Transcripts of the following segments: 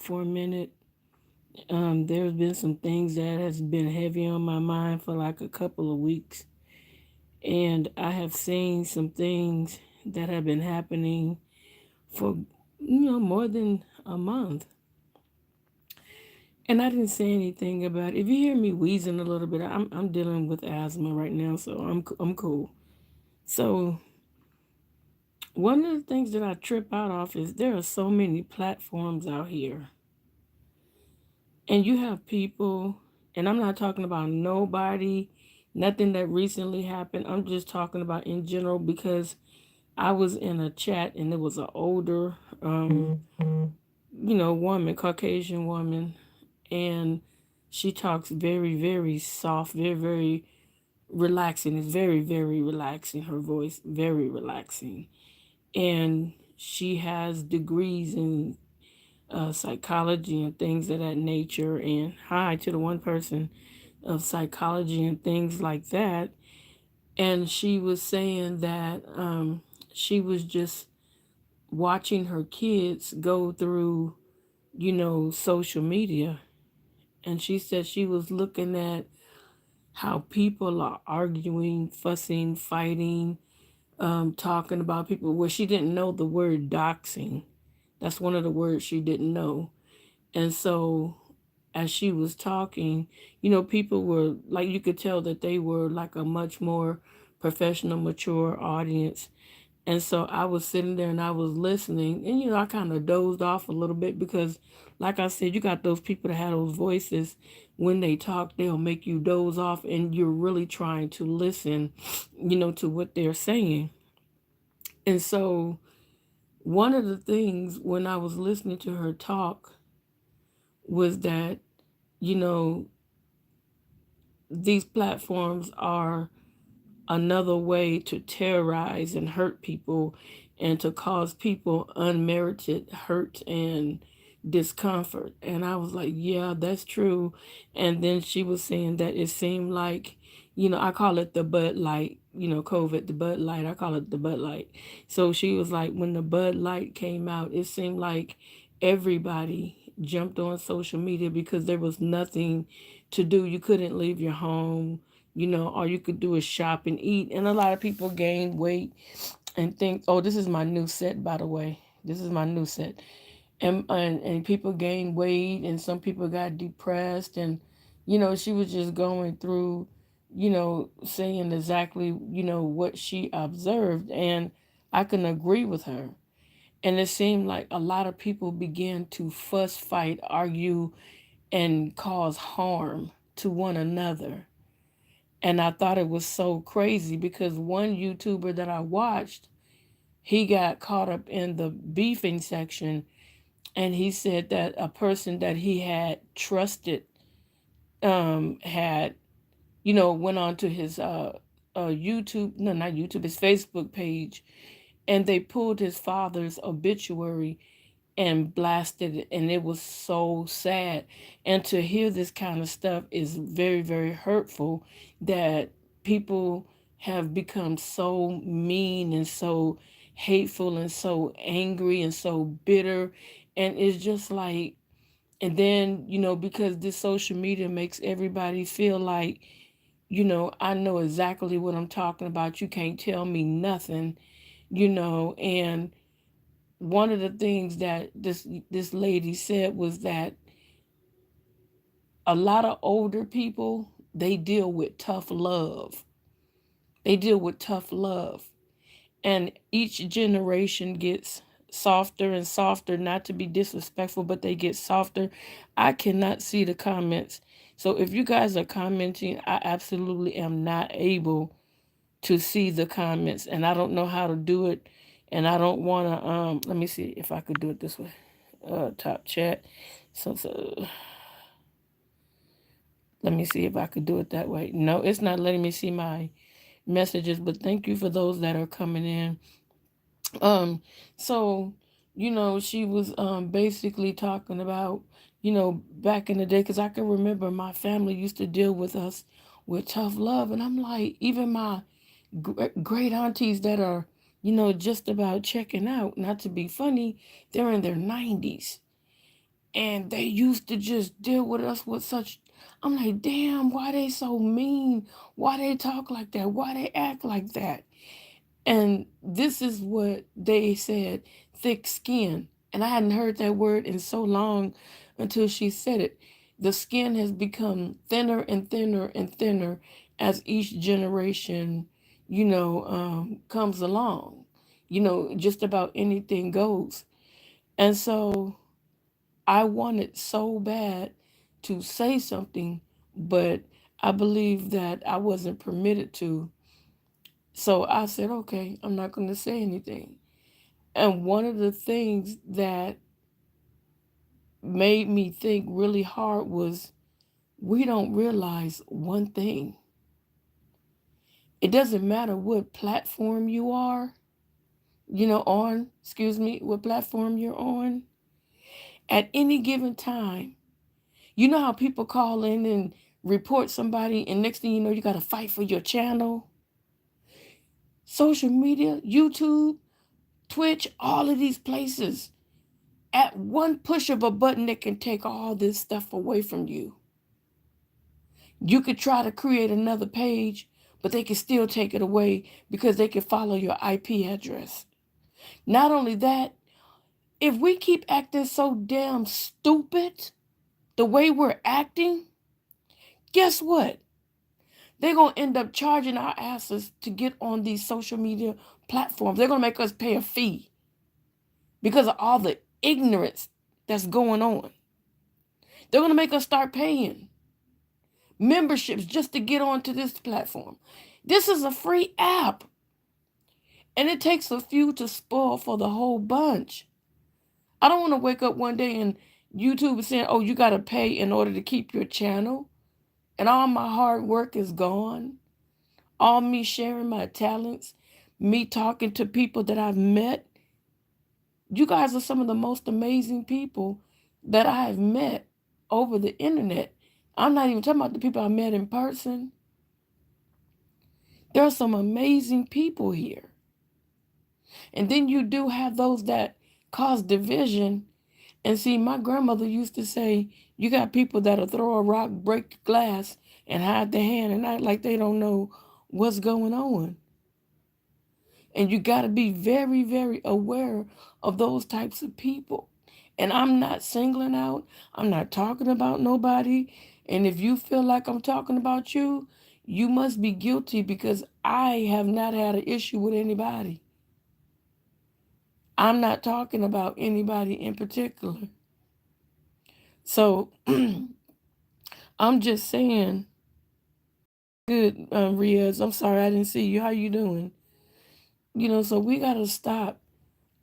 for a minute. There's been some things that has been heavy on my mind for like a couple of weeks, and I have seen some things that have been happening for more than a month, and I didn't say anything about it. If you hear me wheezing a little bit, I'm dealing with asthma right now, so I'm cool. So one of the things that I trip out off is there are so many platforms out here, and you have people, and I'm not talking about nobody, nothing that recently happened. I'm just talking about in general because I was in a chat and there was an older, woman, Caucasian woman, and she talks very, very soft, very, very relaxing. It's very, very relaxing. Her voice, very relaxing. And she has degrees in psychology and things of that nature. And hi to the one person of psychology and things like that. And she was saying that she was just watching her kids go through, social media. And she said she was looking at how people are arguing, fussing, fighting, talking about people where she didn't know the word doxing. That's one of the words she didn't know. And so as she was talking, people were like, you could tell that they were like a much more professional, mature audience. And so I was sitting there and I was listening, and I kind of dozed off a little bit because, like I said, you got those people that have those voices. When they talk, they'll make you doze off, and you're really trying to listen, to what they're saying. And so, one of the things when I was listening to her talk was that, you know, these platforms are another way to terrorize and hurt people and to cause people unmerited hurt and discomfort. And I was like, yeah, that's true. And then she was saying that it seemed like, I call it the Bud Light, COVID, the Bud Light. I call it the Bud Light. So she was like, when the Bud Light came out, it seemed like everybody jumped on social media because there was nothing to do. You couldn't leave your home, all you could do is shop and eat. And a lot of people gain weight and think, oh, this is my new set, by the way. This is my new set. And people gain weight, and some people got depressed. And, she was just going through, saying exactly, what she observed. And I can agree with her. And it seemed like a lot of people began to fuss, fight, argue, and cause harm to one another. And I thought it was so crazy because one YouTuber that I watched, he got caught up in the beefing section, and he said that a person that he had trusted had, went on to his YouTube, no, not YouTube, his Facebook page, and they pulled his father's obituary and blasted it, and it was so sad. And to hear this kind of stuff is very, very hurtful, that people have become so mean and so hateful and so angry and so bitter. And it's just like, and then, because this social media makes everybody feel like, I know exactly what I'm talking about, you can't tell me nothing, and one of the things that this lady said was that a lot of older people, they deal with tough love. They deal with tough love. And each generation gets softer and softer, not to be disrespectful, but they get softer. I cannot see the comments. So if you guys are commenting, I absolutely am not able to see the comments, and I don't know how to do it. And I don't want to let me see if I could do it this way. Top chat. So let me see if I could do it that way. No, it's not letting me see my messages, but thank you for those that are coming in. Um, so, she was basically talking about, back in the day, because I can remember my family used to deal with us with tough love. And I'm like, even my great aunties that are, just about checking out, not to be funny, they're in their 90s. And they used to just deal with us with such, I'm like, damn, why they so mean? Why they talk like that? Why they act like that? And this is what they said, thick skin. And I hadn't heard that word in so long until she said it. The skin has become thinner and thinner and thinner as each generation, comes along. Just about anything goes. And so I wanted so bad to say something, but I believe that I wasn't permitted to. So I said, okay, I'm not going to say anything. And one of the things that made me think really hard was we don't realize one thing. It doesn't matter what platform you are, what platform you're on. At any given time, you know how people call in and report somebody, and next thing you know, you got to fight for your channel? Social media, YouTube, Twitch, all of these places, at one push of a button, they can take all this stuff away from you. You could try to create another page, but they can still take it away because they can follow your IP address. Not only that, if we keep acting so damn stupid the way we're acting, guess what? They're going to end up charging our asses to get on these social media platforms. They're going to make us pay a fee because of all the ignorance that's going on. They're going to make us start paying memberships just to get onto this platform. This is a free app, and it takes a few to spoil for the whole bunch. I don't want to wake up one day and YouTube is saying, oh, you got to pay in order to keep your channel, and all my hard work is gone. All me sharing my talents, me talking to people that I've met. You guys are some of the most amazing people that I have met over the internet. I'm not even talking about the people I met in person. There are some amazing people here. And then you do have those that cause division. And see, my grandmother used to say, you got people that'll throw a rock, break glass, and hide their hand and act like they don't know what's going on. And you got to be very, very aware of those types of people. And I'm not singling out, I'm not talking about nobody. And if you feel like I'm talking about you, you must be guilty because I have not had an issue with anybody. I'm not talking about anybody in particular. So I'm just saying, good, Riaz, I'm sorry I didn't see you. How you doing? So we got to stop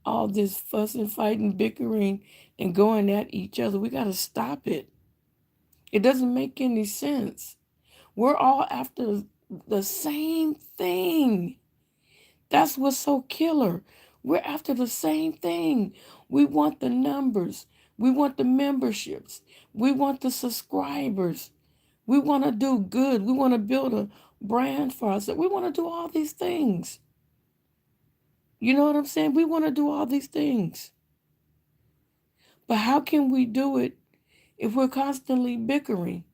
all this fussing, fighting, bickering, and going at each other. We got to stop it. It doesn't make any sense. We're all after the same thing. That's what's so killer. We're after the same thing. We want the numbers. We want the memberships. We want the subscribers. We want to do good. We want to build a brand for ourselves. We want to do all these things. You know what I'm saying? We want to do all these things. But how can we do it if we're constantly bickering?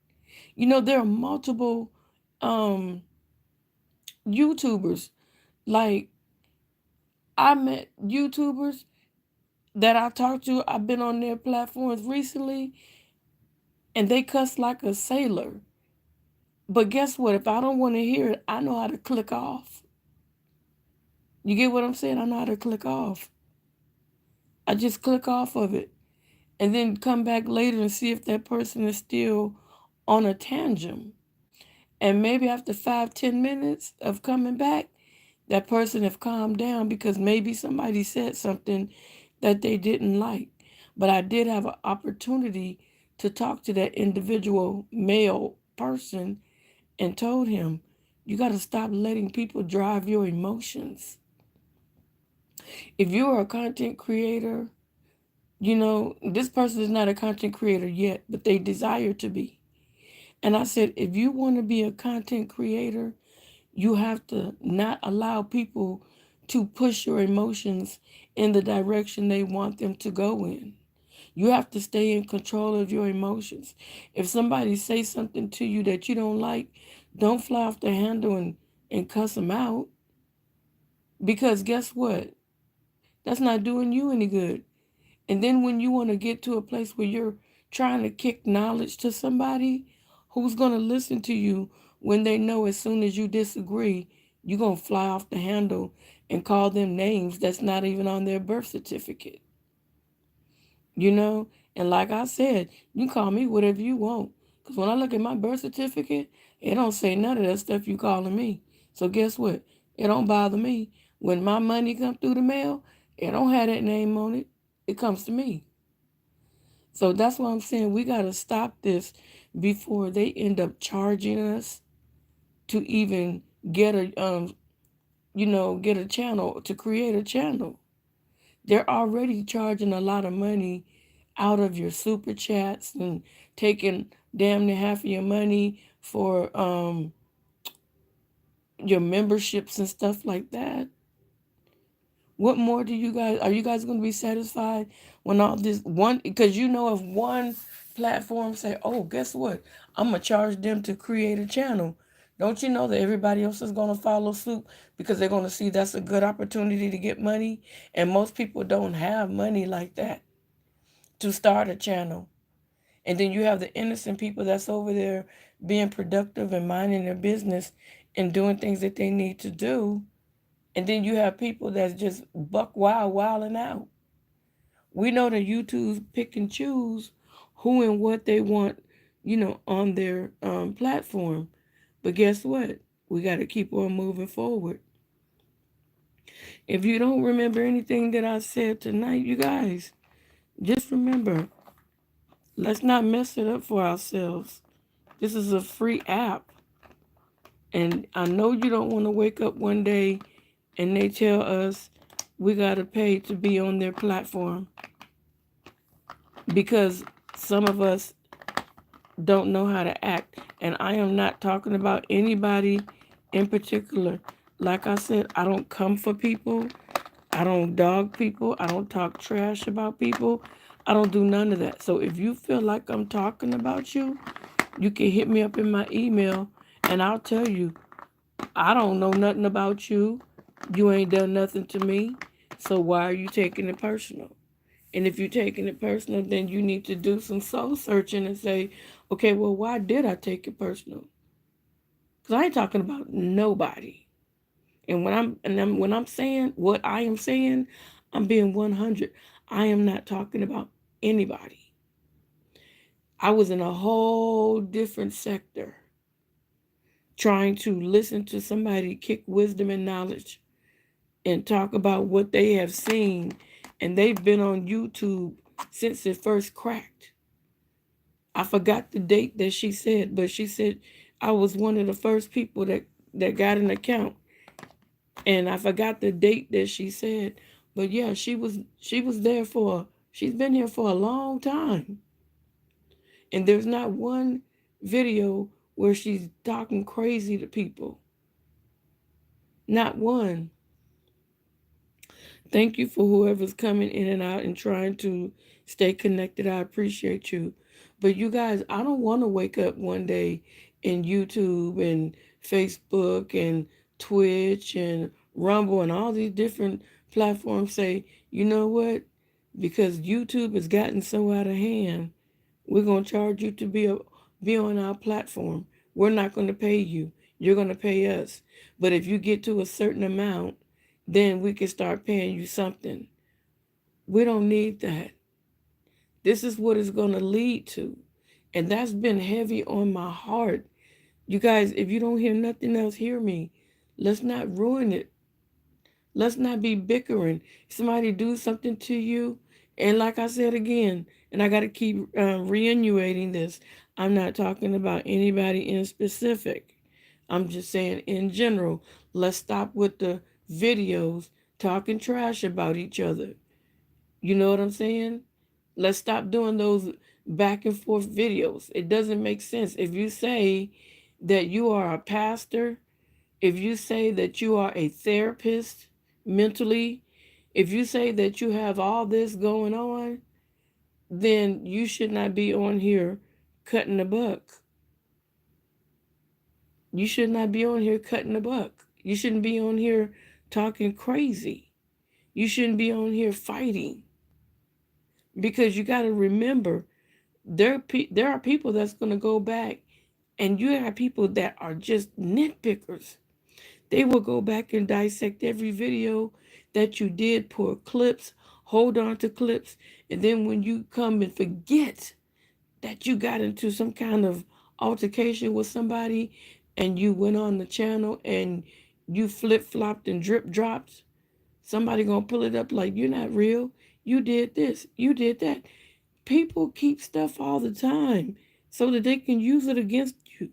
There are multiple YouTubers. Like, I met YouTubers that I talked to. I've been on their platforms recently, and they cuss like a sailor. But guess what? If I don't want to hear it, I know how to click off. You get what I'm saying? I know how to click off. I just click off of it and then come back later and see if that person is still on a tangent. And maybe after 5-10 minutes of coming back, that person have calmed down because maybe somebody said something that they didn't like. But I did have an opportunity to talk to that individual male person and told him, you got to stop letting people drive your emotions. If you're a content creator, this person is not a content creator yet, but they desire to be. And I said, if you want to be a content creator, you have to not allow people to push your emotions in the direction they want them to go in. You have to stay in control of your emotions. If somebody says something to you that you don't like, don't fly off the handle and cuss them out. Because guess what? That's not doing you any good. And then when you want to get to a place where you're trying to kick knowledge to somebody, who's going to listen to you when they know as soon as you disagree, you're going to fly off the handle and call them names that's not even on their birth certificate? You know? And like I said, you can call me whatever you want. Because when I look at my birth certificate, it don't say none of that stuff you calling me. So guess what? It don't bother me. When my money come through the mail, it don't have that name on it. It comes to me. So that's why I'm saying we got to stop this before they end up charging us to even get a get a channel, to create a channel. They're already charging a lot of money out of your super chats and taking damn near half of your money for your memberships and stuff like that. What more do you guys, are you guys going to be satisfied when all this one, because if one platform say, oh, guess what? I'm going to charge them to create a channel. Don't you know that everybody else is going to follow suit because they're going to see that's a good opportunity to get money? And most people don't have money like that to start a channel. And then you have the innocent people that's over there being productive and minding their business and doing things that they need to do. And then you have people that's just buck wild, wilding out. We know that YouTube's pick and choose who and what they want, on their platform. But guess what? We got to keep on moving forward. If you don't remember anything that I said tonight, you guys, just remember, let's not mess it up for ourselves. This is a free app. And I know you don't want to wake up one day and they tell us we got to pay to be on their platform, because some of us don't know how to act. And I am not talking about anybody in particular. Like I said, I don't come for people. I don't dog people. I don't talk trash about people. I don't do none of that. So if you feel like I'm talking about you, you can hit me up in my email and I'll tell you, I don't know nothing about you. You ain't done nothing to me. So why are you taking it personal? And if you're taking it personal, then you need to do some soul searching and say, okay, well, why did I take it personal? Because I ain't talking about nobody. And when I'm saying what I am saying, I'm being 100. I am not talking about anybody. I was in a whole different sector trying to listen to somebody kick wisdom and knowledge and talk about what they have seen. And they've been on YouTube since it first cracked. I forgot the date that she said, but she said I was one of the first people that got an account. And I forgot the date that she said. But yeah, she's been here for a long time. And there's not one video where she's talking crazy to people. Not one. Thank you for whoever's coming in and out and trying to stay connected. I appreciate you. But you guys, I don't want to wake up one day in YouTube and Facebook and Twitch and Rumble and all these different platforms say, you know what? Because YouTube has gotten so out of hand, we're going to charge you to be on our platform. We're not going to pay you. You're going to pay us. But if you get to a certain amount, then we can start paying you something. We don't need that. This is what it's going to lead to. And that's been heavy on my heart. You guys, if you don't hear nothing else, hear me. Let's not ruin it. Let's not be bickering. Somebody do something to you. And like I said again, and I got to keep reiterating this, I'm not talking about anybody in specific. I'm just saying in general, let's stop with the videos talking trash about each other. You know what I'm saying? Let's stop doing those back and forth videos. It doesn't make sense. If you say that you are a pastor, if you say that you are a therapist mentally, if you say that you have all this going on, then you should not be on here cutting a buck. You should not be on here cutting a buck. You shouldn't be on here talking crazy. You shouldn't be on here fighting, because you got to remember there are people that's going to go back, and you have people that are just nitpickers. They will go back and dissect every video that you did, pull clips, hold on to clips, and then when you come and forget that you got into some kind of altercation with somebody and you went on the channel and you flip-flopped and drip dropped, somebody gonna pull it up like, you're not real, you did this, you did that. People keep stuff all the time so that they can use it against you.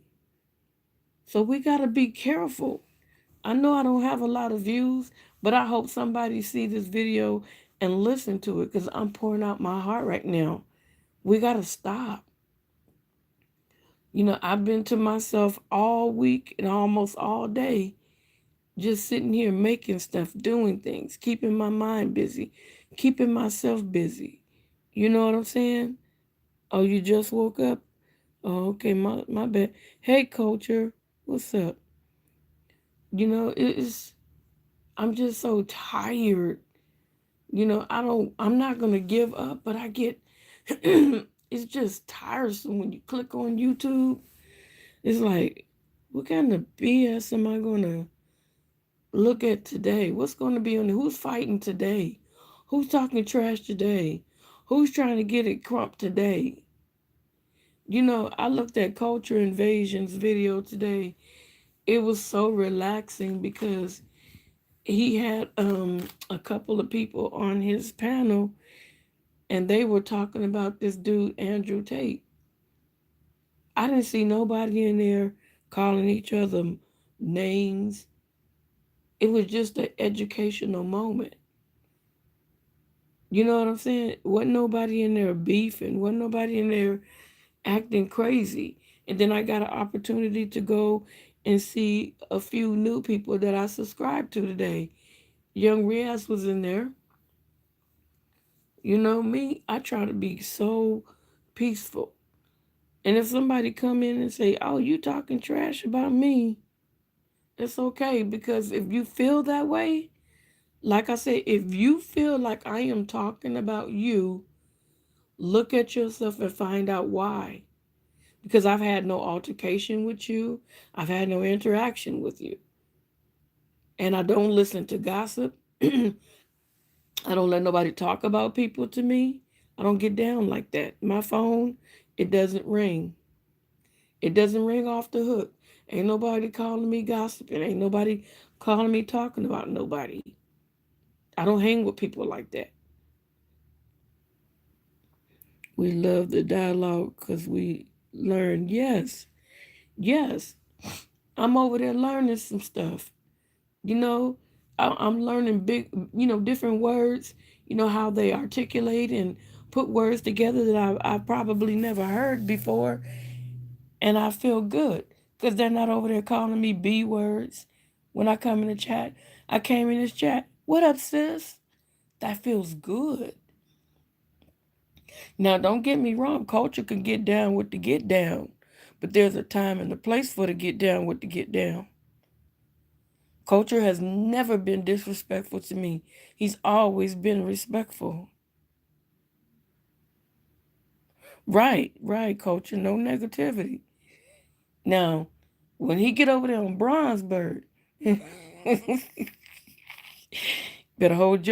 So we gotta be careful. I know I don't have a lot of views, but I hope somebody see this video and listen to it, because I'm pouring out my heart right now. We gotta stop. I've been to myself all week and almost all day, just sitting here making stuff, doing things, keeping my mind busy, keeping myself busy. You know what I'm saying? Oh, you just woke up? Oh, okay, my bad. Hey, culture, what's up? It's I'm just so tired. I'm not gonna give up, but I get it's just tiresome when you click on YouTube. It's like, what kind of BS am I gonna look at today? What's gonna be on? Who's fighting today? Who's talking trash today? Who's trying to get it crump today? I looked at Culture Invasion's video today. It was so relaxing because he had a couple of people on his panel, and they were talking about this dude Andrew Tate. I didn't see nobody in there calling each other names. It was just an educational moment. You know what I'm saying? Wasn't nobody in there beefing. Wasn't nobody in there acting crazy. And then I got an opportunity to go and see a few new people that I subscribed to today. Young Riaz was in there. You know me, I try to be so peaceful. And if somebody come in and say, "Oh, you talking trash about me," it's okay, because if you feel that way, like I said, if you feel like I am talking about you, look at yourself and find out why. Because I've had no altercation with you. I've had no interaction with you. And I don't listen to gossip. I don't let nobody talk about people to me. I don't get down like that. My phone, it doesn't ring. It doesn't ring off the hook. Ain't nobody calling me gossiping. Ain't nobody calling me talking about nobody. I don't hang with people like that. We love the dialogue because we learn. Yes, yes. I'm over there learning some stuff. You know, I'm learning different words, how they articulate and put words together that I probably never heard before. And I feel good because they're not over there calling me B words when I come in the chat. I came in this chat. What up, sis? That feels good. Now, don't get me wrong. Culture can get down with the get down, but there's a time and a place for the get down with the get down. Culture has never been disrespectful to me. He's always been respectful. Right, right, Culture. No negativity. Now, when he get over there on Bronzeberg, better hold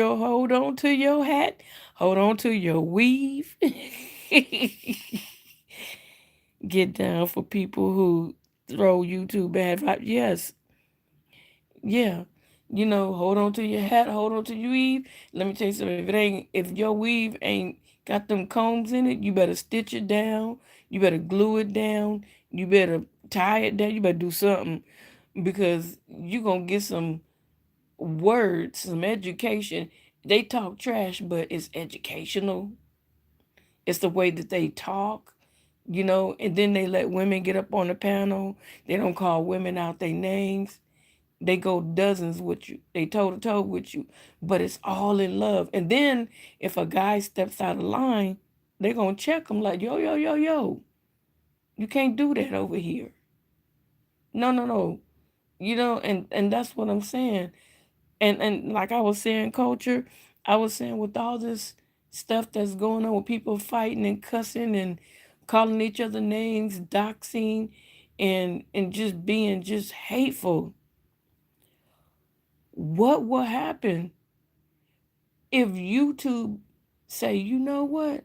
on to your hat, hold on to your weave. Get down for people who throw you to bad vibes. Yes, yeah. Hold on to your hat, hold on to your weave. Let me tell you something. If your weave ain't got them combs in it, you better stitch it down. You better glue it down. You better tie it down. You better do something, because you gonna get some words, some education. They talk trash, but it's educational. It's the way that they talk, and then they let women get up on the panel. They don't call women out their names. They go dozens with you. They toe to toe with you, but it's all in love. And then if a guy steps out of line, They're going to check them like, yo, yo, yo, yo. You can't do that over here. No, no, no. And that's what I'm saying. And like I was saying, culture, I was saying with all this stuff that's going on with people fighting and cussing and calling each other names, doxing, and just being just hateful. What will happen if YouTube say, you know what?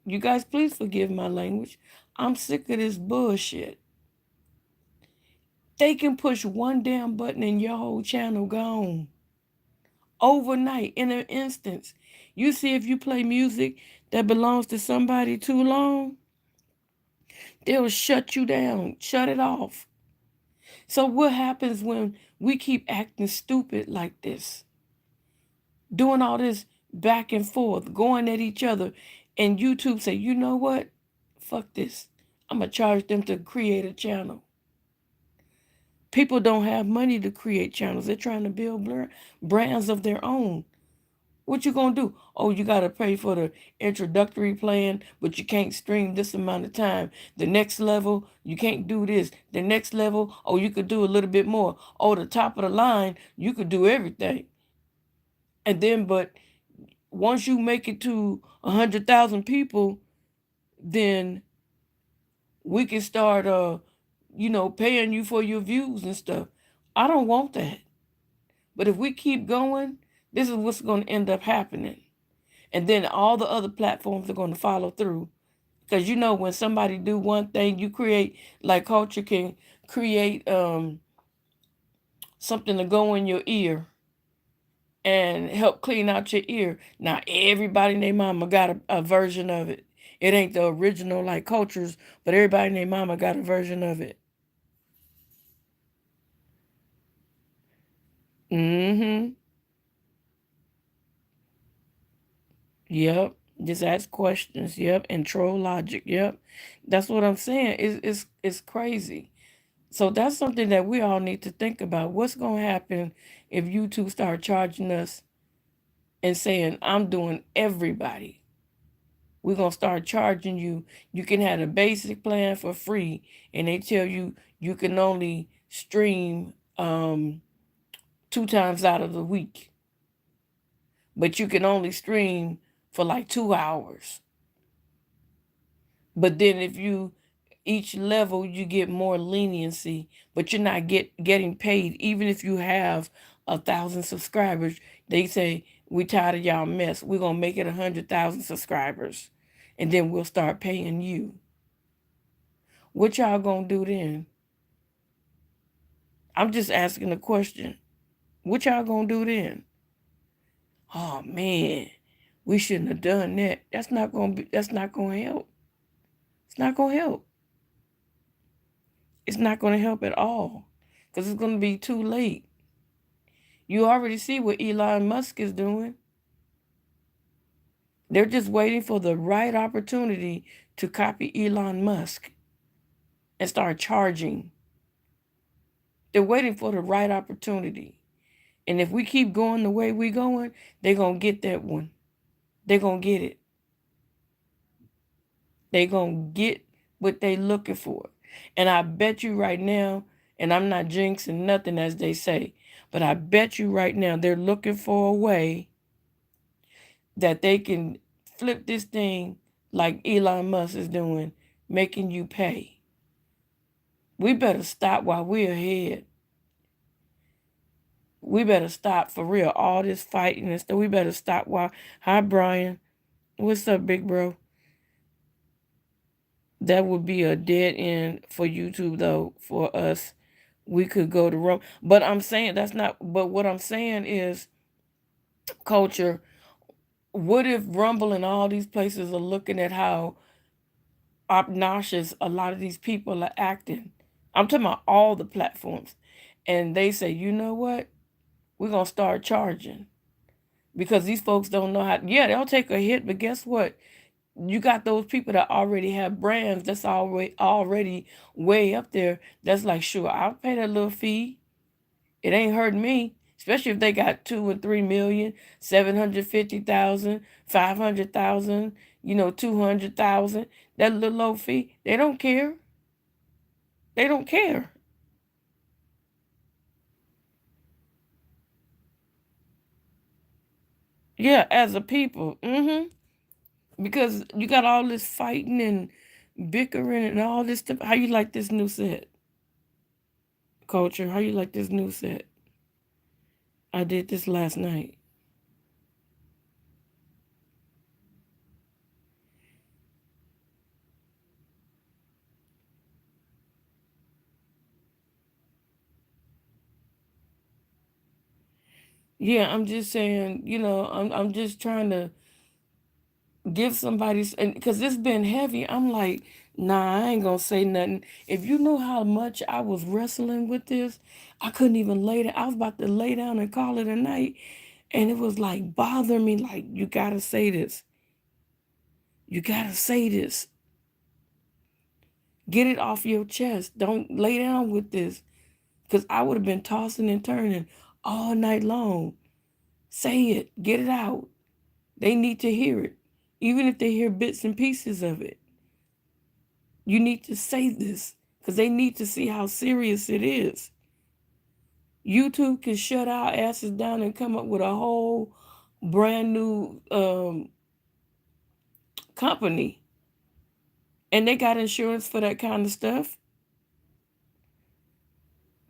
You guys, please forgive my language. I'm sick of this bullshit. They can push one damn button and your whole channel gone. Overnight, in an instance. You see, if you play music that belongs to somebody too long, they'll shut you down, shut it off. So what happens when we keep acting stupid like this? Doing all this back and forth, going at each other, and YouTube say, you know what? Fuck this. I'm going to charge them to create a channel. People don't have money to create channels. They're trying to build brands of their own. What you gonna do? Oh, you gotta pay for the introductory plan, but you can't stream this amount of time. The next level, you can't do this. The next level, oh, you could do a little bit more. Oh, the top of the line, you could do everything. And then, but once you make it to 100,000 people, then we can start, paying you for your views and stuff. I don't want that. But if we keep going, this is what's going to end up happening. And then all the other platforms are going to follow through. Because when somebody do one thing, you create, like culture can create something to go in your ear and help clean out your ear. Now everybody and their mama got a version of it. It ain't the original like cultures, but everybody and their mama got a version of it. Mm-hmm. Yep. Just ask questions. Yep. And troll logic. Yep. That's what I'm saying. It's crazy. So that's something that we all need to think about. What's going to happen if YouTube start charging us and saying, I'm doing everybody? We're going to start charging you. You can have a basic plan for free, and they tell you you can only stream 2 times out of the week. But you can only stream for like 2 hours. But then if you each level you get more leniency, but you're not getting paid. Even if you have 1,000 subscribers, they say, we tired of y'all mess. We're gonna make it 100,000 subscribers, and then we'll start paying you. What y'all gonna do then? I'm just asking a question. What y'all gonna do then? Oh man, we shouldn't have done that. That's not gonna help. It's not gonna help. It's not gonna help at all. Because it's gonna be too late. You already see what Elon Musk is doing. They're just waiting for the right opportunity to copy Elon Musk and start charging. They're waiting for the right opportunity. And if we keep going the way we're going, they're going to get that one. They're going to get it. They're going to get what they're looking for. And I bet you right now, and I'm not jinxing nothing as they say, but I bet you right now they're looking for a way that they can flip this thing like Elon Musk is doing, making you pay. We better stop while we're ahead. We better stop for real. All this fighting and stuff. We better stop while. Hi, Brian. What's up, big bro? That would be a dead end for YouTube, though, for us. We could go to Rome. But I'm saying that's not. But what I'm saying is, culture. What if Rumble and all these places are looking at how obnoxious a lot of these people are acting? I'm talking about all the platforms. And they say, you know what? We're going to start charging. Because these folks don't know how. Yeah, they'll take a hit, but guess what? You got those people that already have brands that's already way up there. That's like, sure, I'll pay that little fee. It ain't hurting me. Especially if they got 2 or 3 million, 750,000, 500,000. $200,000, that little old fee. They don't care. They don't care. Yeah, as a people. Because you got all this fighting and bickering and all this stuff. How you like this new set? Culture, how you like this new set? I did this last night. Yeah, I'm just saying, I'm just trying to give somebody, and because it's been heavy, I'm like, nah, I ain't gonna say nothing. If you know how much I was wrestling with this, I couldn't even lay down. I was about to lay down and call it a night, and it was like bothering me. Like, you gotta say this. You gotta say this. Get it off your chest. Don't lay down with this, because I would have been tossing and turning all night long. Say it. Get it out. They need to hear it, even if they hear bits and pieces of it. You need to say this because they need to see how serious it is. YouTube can shut our asses down and come up with a whole brand new company. And they got insurance for that kind of stuff.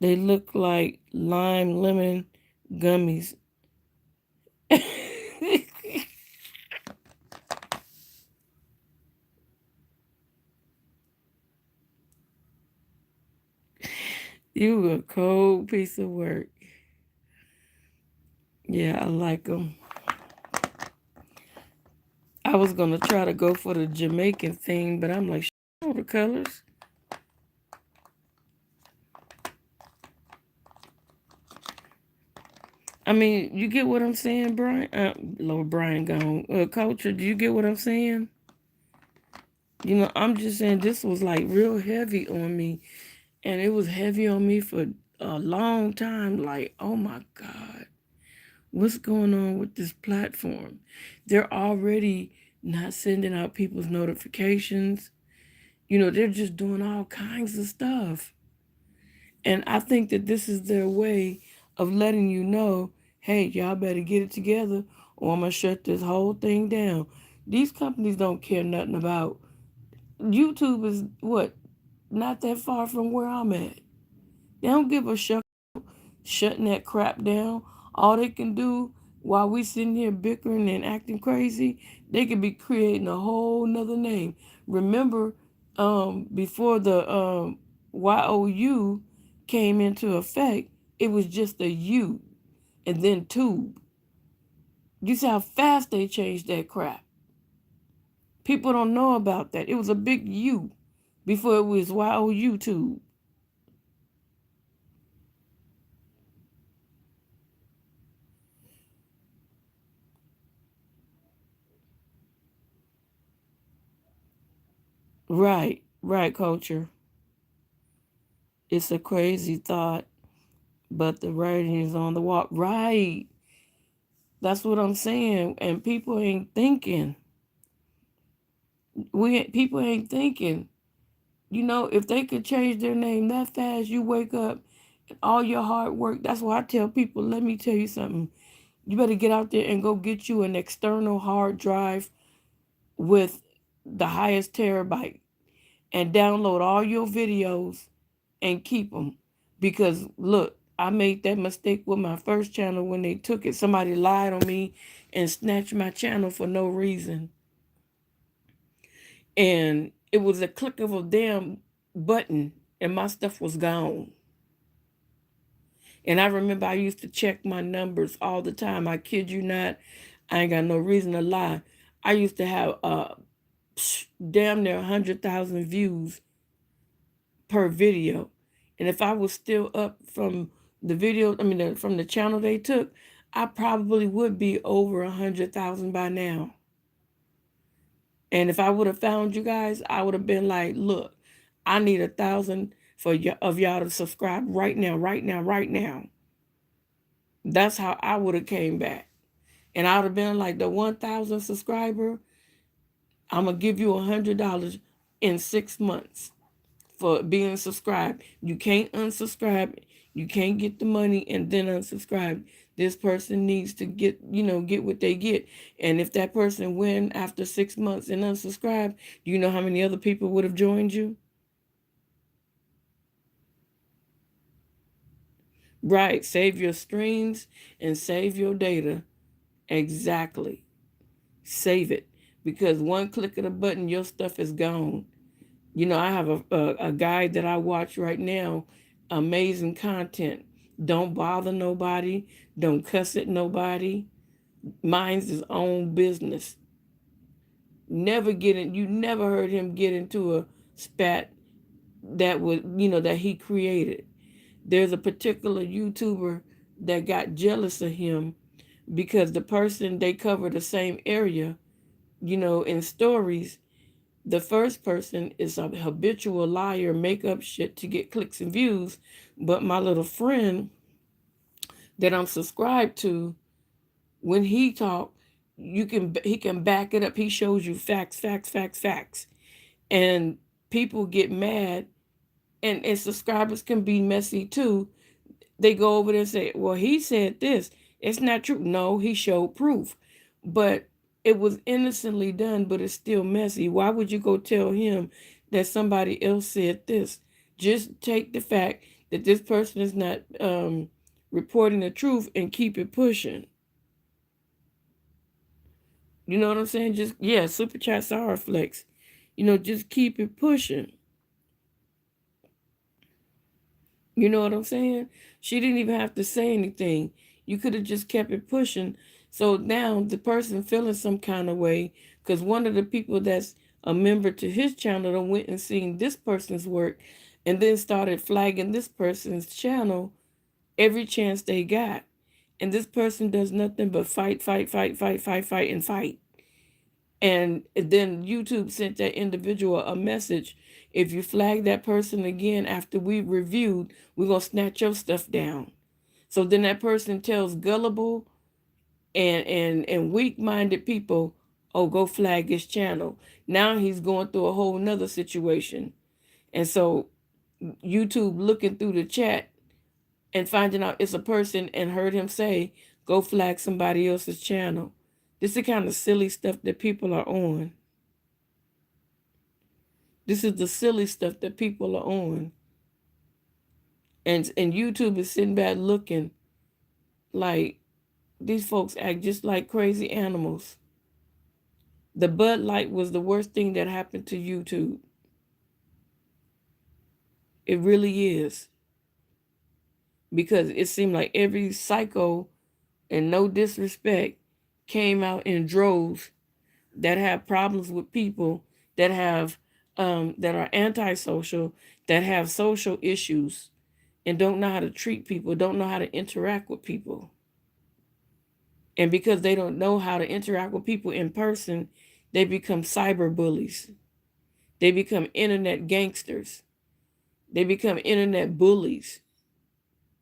They look like lime lemon gummies. You a cold piece of work. Yeah, I like them. I was going to try to go for the Jamaican thing, but I'm like, show the colors. I mean, you get what I'm saying, Brian? Lord, Brian gone. Culture, do you get what I'm saying? I'm just saying this was like real heavy on me. And it was heavy on me for a long time. Like, oh my God, what's going on with this platform? They're already not sending out people's notifications. They're just doing all kinds of stuff. And I think that this is their way of letting you know, hey, y'all better get it together or I'm going to shut this whole thing down. These companies don't care nothing about. YouTube is what? Not that far from where I'm at. They don't give a shuck shutting that crap down. All they can do while we sitting here bickering and acting crazy, they could be creating a whole nother name. Remember, before the YOU came into effect, it was just a U and then tube. You see how fast they changed that crap. People don't know about that. It was a big U before it was YOU tube. Right, culture. It's a crazy thought, but the writing is on the wall. Right. That's what I'm saying. And people ain't thinking. People ain't thinking. If they could change their name that fast, you wake up, all your hard work. That's why I tell people, let me tell you something. You better get out there and go get you an external hard drive with the highest terabyte and download all your videos and keep them. Because look, I made that mistake with my first channel when they took it. Somebody lied on me and snatched my channel for no reason. And it was a click of a damn button and my stuff was gone. And I remember I used to check my numbers all the time. I kid you not. I ain't got no reason to lie. I used to have damn near 100,000 views per video. And if I was still up from the video, from the channel they took, I probably would be over 100,000 by now. And if I would have found you guys, I would have been like, look, I need 1,000 of y'all to subscribe right now, right now, right now. That's how I would have came back. And I would have been like the 1,000 subscriber. I'm gonna give you $100 in 6 months for being subscribed. You can't unsubscribe. You can't get the money and then unsubscribe. This person needs to get what they get. And if that person win after 6 months and unsubscribe, do you know how many other people would have joined you? Right. Save your screens and save your data. Exactly. Save it. Because one click of the button, your stuff is gone. I have a guy that I watch right now. Amazing content. Don't bother nobody. Don't cuss at nobody. Minds his own business. You never heard him get into a spat that he created. There's a particular YouTuber that got jealous of him because the person they cover the same area, in stories. The first person is a habitual liar, make up shit to get clicks and views. But my little friend that I'm subscribed to, when he talk, he can back it up. He shows you facts, facts, facts, facts. And people get mad, and subscribers can be messy too. They go over there and say, well, he said this. It's not true. No, he showed proof. But it was innocently done, but it's still messy. Why would you go tell him that somebody else said this? Just take the fact that this person is not reporting the truth and keep it pushing. You know what I'm saying? Just, yeah, super chats are a flex. Just keep it pushing. You know what I'm saying? She didn't even have to say anything. You could have just kept it pushing. So now the person feeling some kind of way because one of the people that's a member to his channel done went and seen this person's work and then started flagging this person's channel every chance they got. And this person does nothing but fight, fight, fight, fight, fight, fight, and fight. And then YouTube sent that individual a message. If you flag that person again after we reviewed, we're going to snatch your stuff down. So then that person tells gullible and weak-minded people, oh, go flag his channel. Now he's going through a whole nother situation. And so YouTube looking through the chat and finding out it's a person and heard him say, go flag somebody else's channel. This is the kind of silly stuff that people are on. This is the silly stuff that people are on. And YouTube is sitting back looking like these folks act just like crazy animals. The Bud Light was the worst thing that happened to YouTube. It really is. Because it seemed like every psycho, and no disrespect, came out in droves that have problems with people, that have that are antisocial, that have social issues, and don't know how to treat people, don't know how to interact with people. And because they don't know how to interact with people in person, they become cyber bullies. They become internet gangsters. They become internet bullies.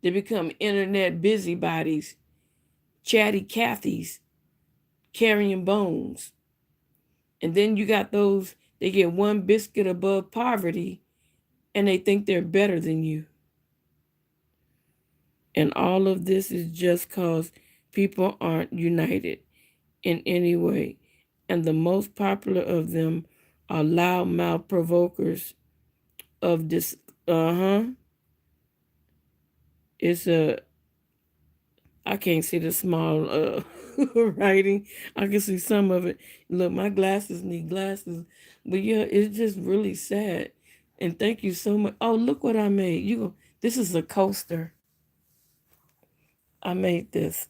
They become internet busybodies, chatty Cathys, carrying bones. And then you got those, they get one biscuit above poverty and they think they're better than you. And all of this is just because people aren't united in any way. And the most popular of them are loudmouth provokers of this. It's I can't see the small writing. I can see some of it. Look, my glasses need glasses. But yeah, it's just really sad. And thank you so much. Oh, look what I made. This is a coaster. I made this.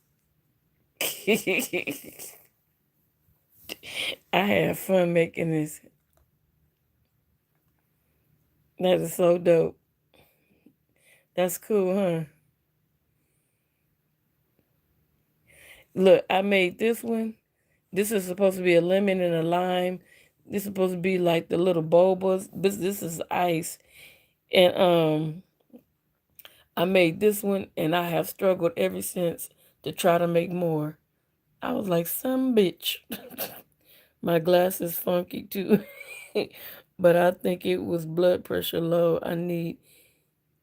I had fun making this. That is so dope. That's cool, huh? Look, I made this one. This is supposed to be a lemon and a lime. This is supposed to be like the little bobas. This is ice. And I made this one and I have struggled ever since to try to make more. I was like, some bitch. My glass is funky too. But I think it was blood pressure low. I need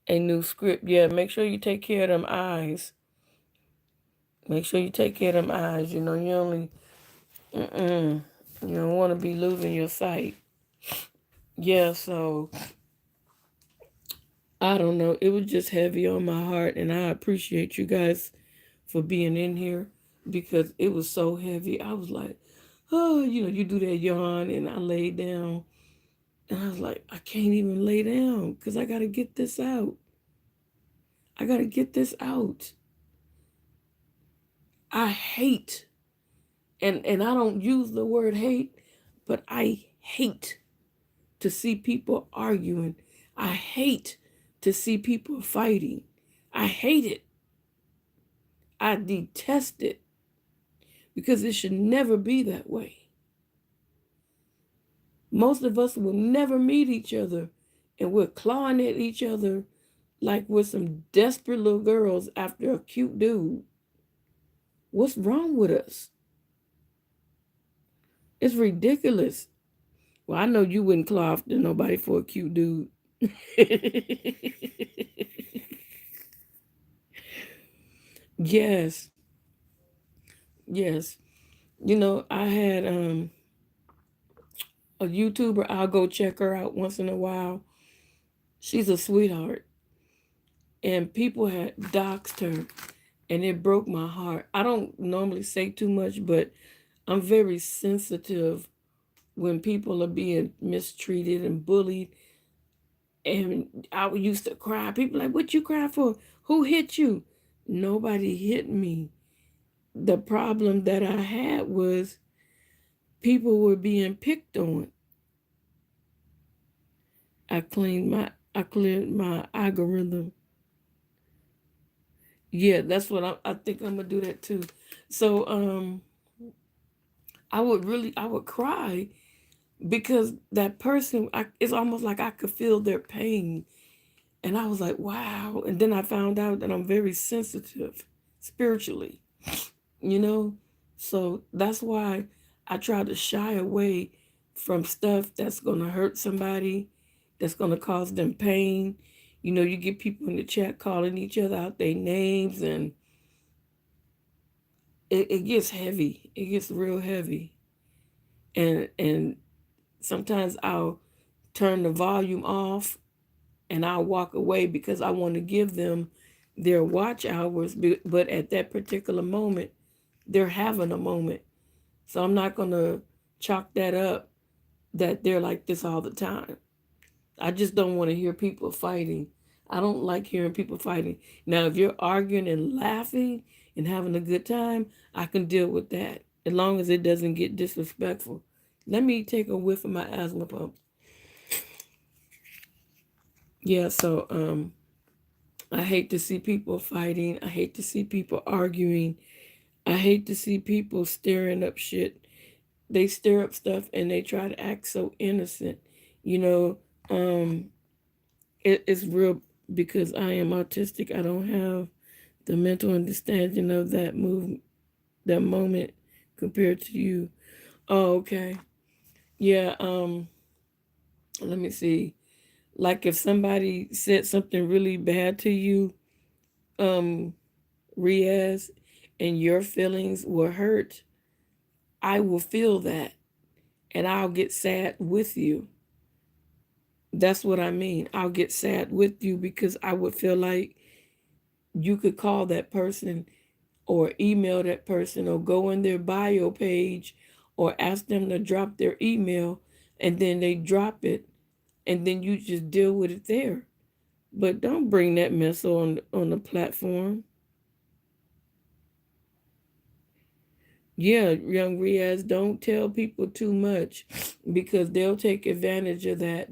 a new script. Yeah, make sure you take care of them eyes. Make sure you take care of them eyes. You know, you only, you don't want to be losing your sight. Yeah, so I don't know. It was just heavy on my heart, and I appreciate you guys for being in here because it was so heavy. I was like, oh, you do that yawn, and I laid down, and I was like, I can't even lay down because I got to get this out. I got to get this out. I hate, and I don't use the word hate, but I hate to see people arguing. I hate to see people fighting. I hate it. I detest it because it should never be that way. Most of us will never meet each other and we're clawing at each other like we're some desperate little girls after a cute dude. What's wrong with us? It's ridiculous. Well, I know you wouldn't claw after nobody for a cute dude. Yes, yes. I had a YouTuber. I'll go check her out once in a while. She's a sweetheart. And people had doxed her, and it broke my heart. I don't normally say too much, but I'm very sensitive when people are being mistreated and bullied. And I used to cry. People like, what you cry for? Who hit you? Nobody hit me. The problem that I had was people were being picked on. I cleared my algorithm. Yeah, that's what I think I'm gonna do that too. So I would cry because that person, it's almost like I could feel their pain. And I was like, wow. And then I found out that I'm very sensitive spiritually, you know? So that's why I try to shy away from stuff that's going to hurt somebody, that's going to cause them pain. You get people in the chat calling each other out their names, and it gets heavy. It gets real heavy. And sometimes I'll turn the volume off and I'll walk away because I want to give them their watch hours. But at that particular moment, they're having a moment. So I'm not going to chalk that up that they're like this all the time. I just don't want to hear people fighting. I don't like hearing people fighting. Now, if you're arguing and laughing and having a good time, I can deal with that as long as it doesn't get disrespectful. Let me take a whiff of my asthma pump. Yeah, so I hate to see people fighting. I hate to see people arguing. I hate to see people stirring up shit. They stir up stuff and they try to act so innocent. You know, um, it's real because I am autistic. I don't have the mental understanding of that moment compared to you. Oh, okay. Yeah, let me see. Like if somebody said something really bad to you, um, Riaz, and your feelings were hurt, I will feel that and I'll get sad with you. That's what I mean. I'll get sad with you because I would feel like you could call that person or email that person or go in their bio page or ask them to drop their email, and then they drop it and then you just deal with it there. But don't bring that mess on the platform. Yeah, young Riaz, don't tell people too much because they'll take advantage of that.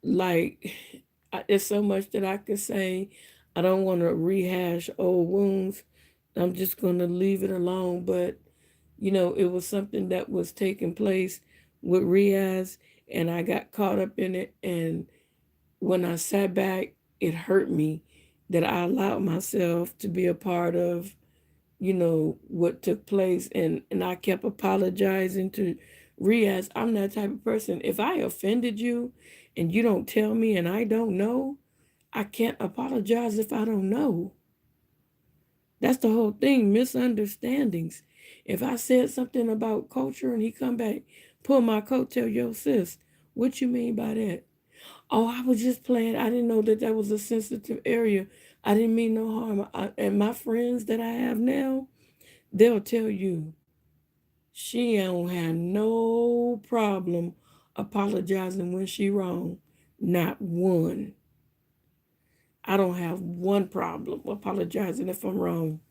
Like there's so much that I could say. I don't want to rehash old wounds. I'm just going to leave it alone. But, it was something that was taking place with Riaz, and I got caught up in it. And when I sat back, it hurt me that I allowed myself to be a part of what took place, and I kept apologizing to Riaz. I'm that type of person. If I offended you and you don't tell me and I don't know, I can't apologize if I don't know. That's the whole thing, misunderstandings. If I said something about culture and he come back, pull my coat, tell yo sis, what you mean by that? Oh, I was just playing. I didn't know that was a sensitive area. I didn't mean no harm. And my friends that I have now, they'll tell you she don't have no problem apologizing when she wrong. Not one. I don't have one problem apologizing if I'm wrong.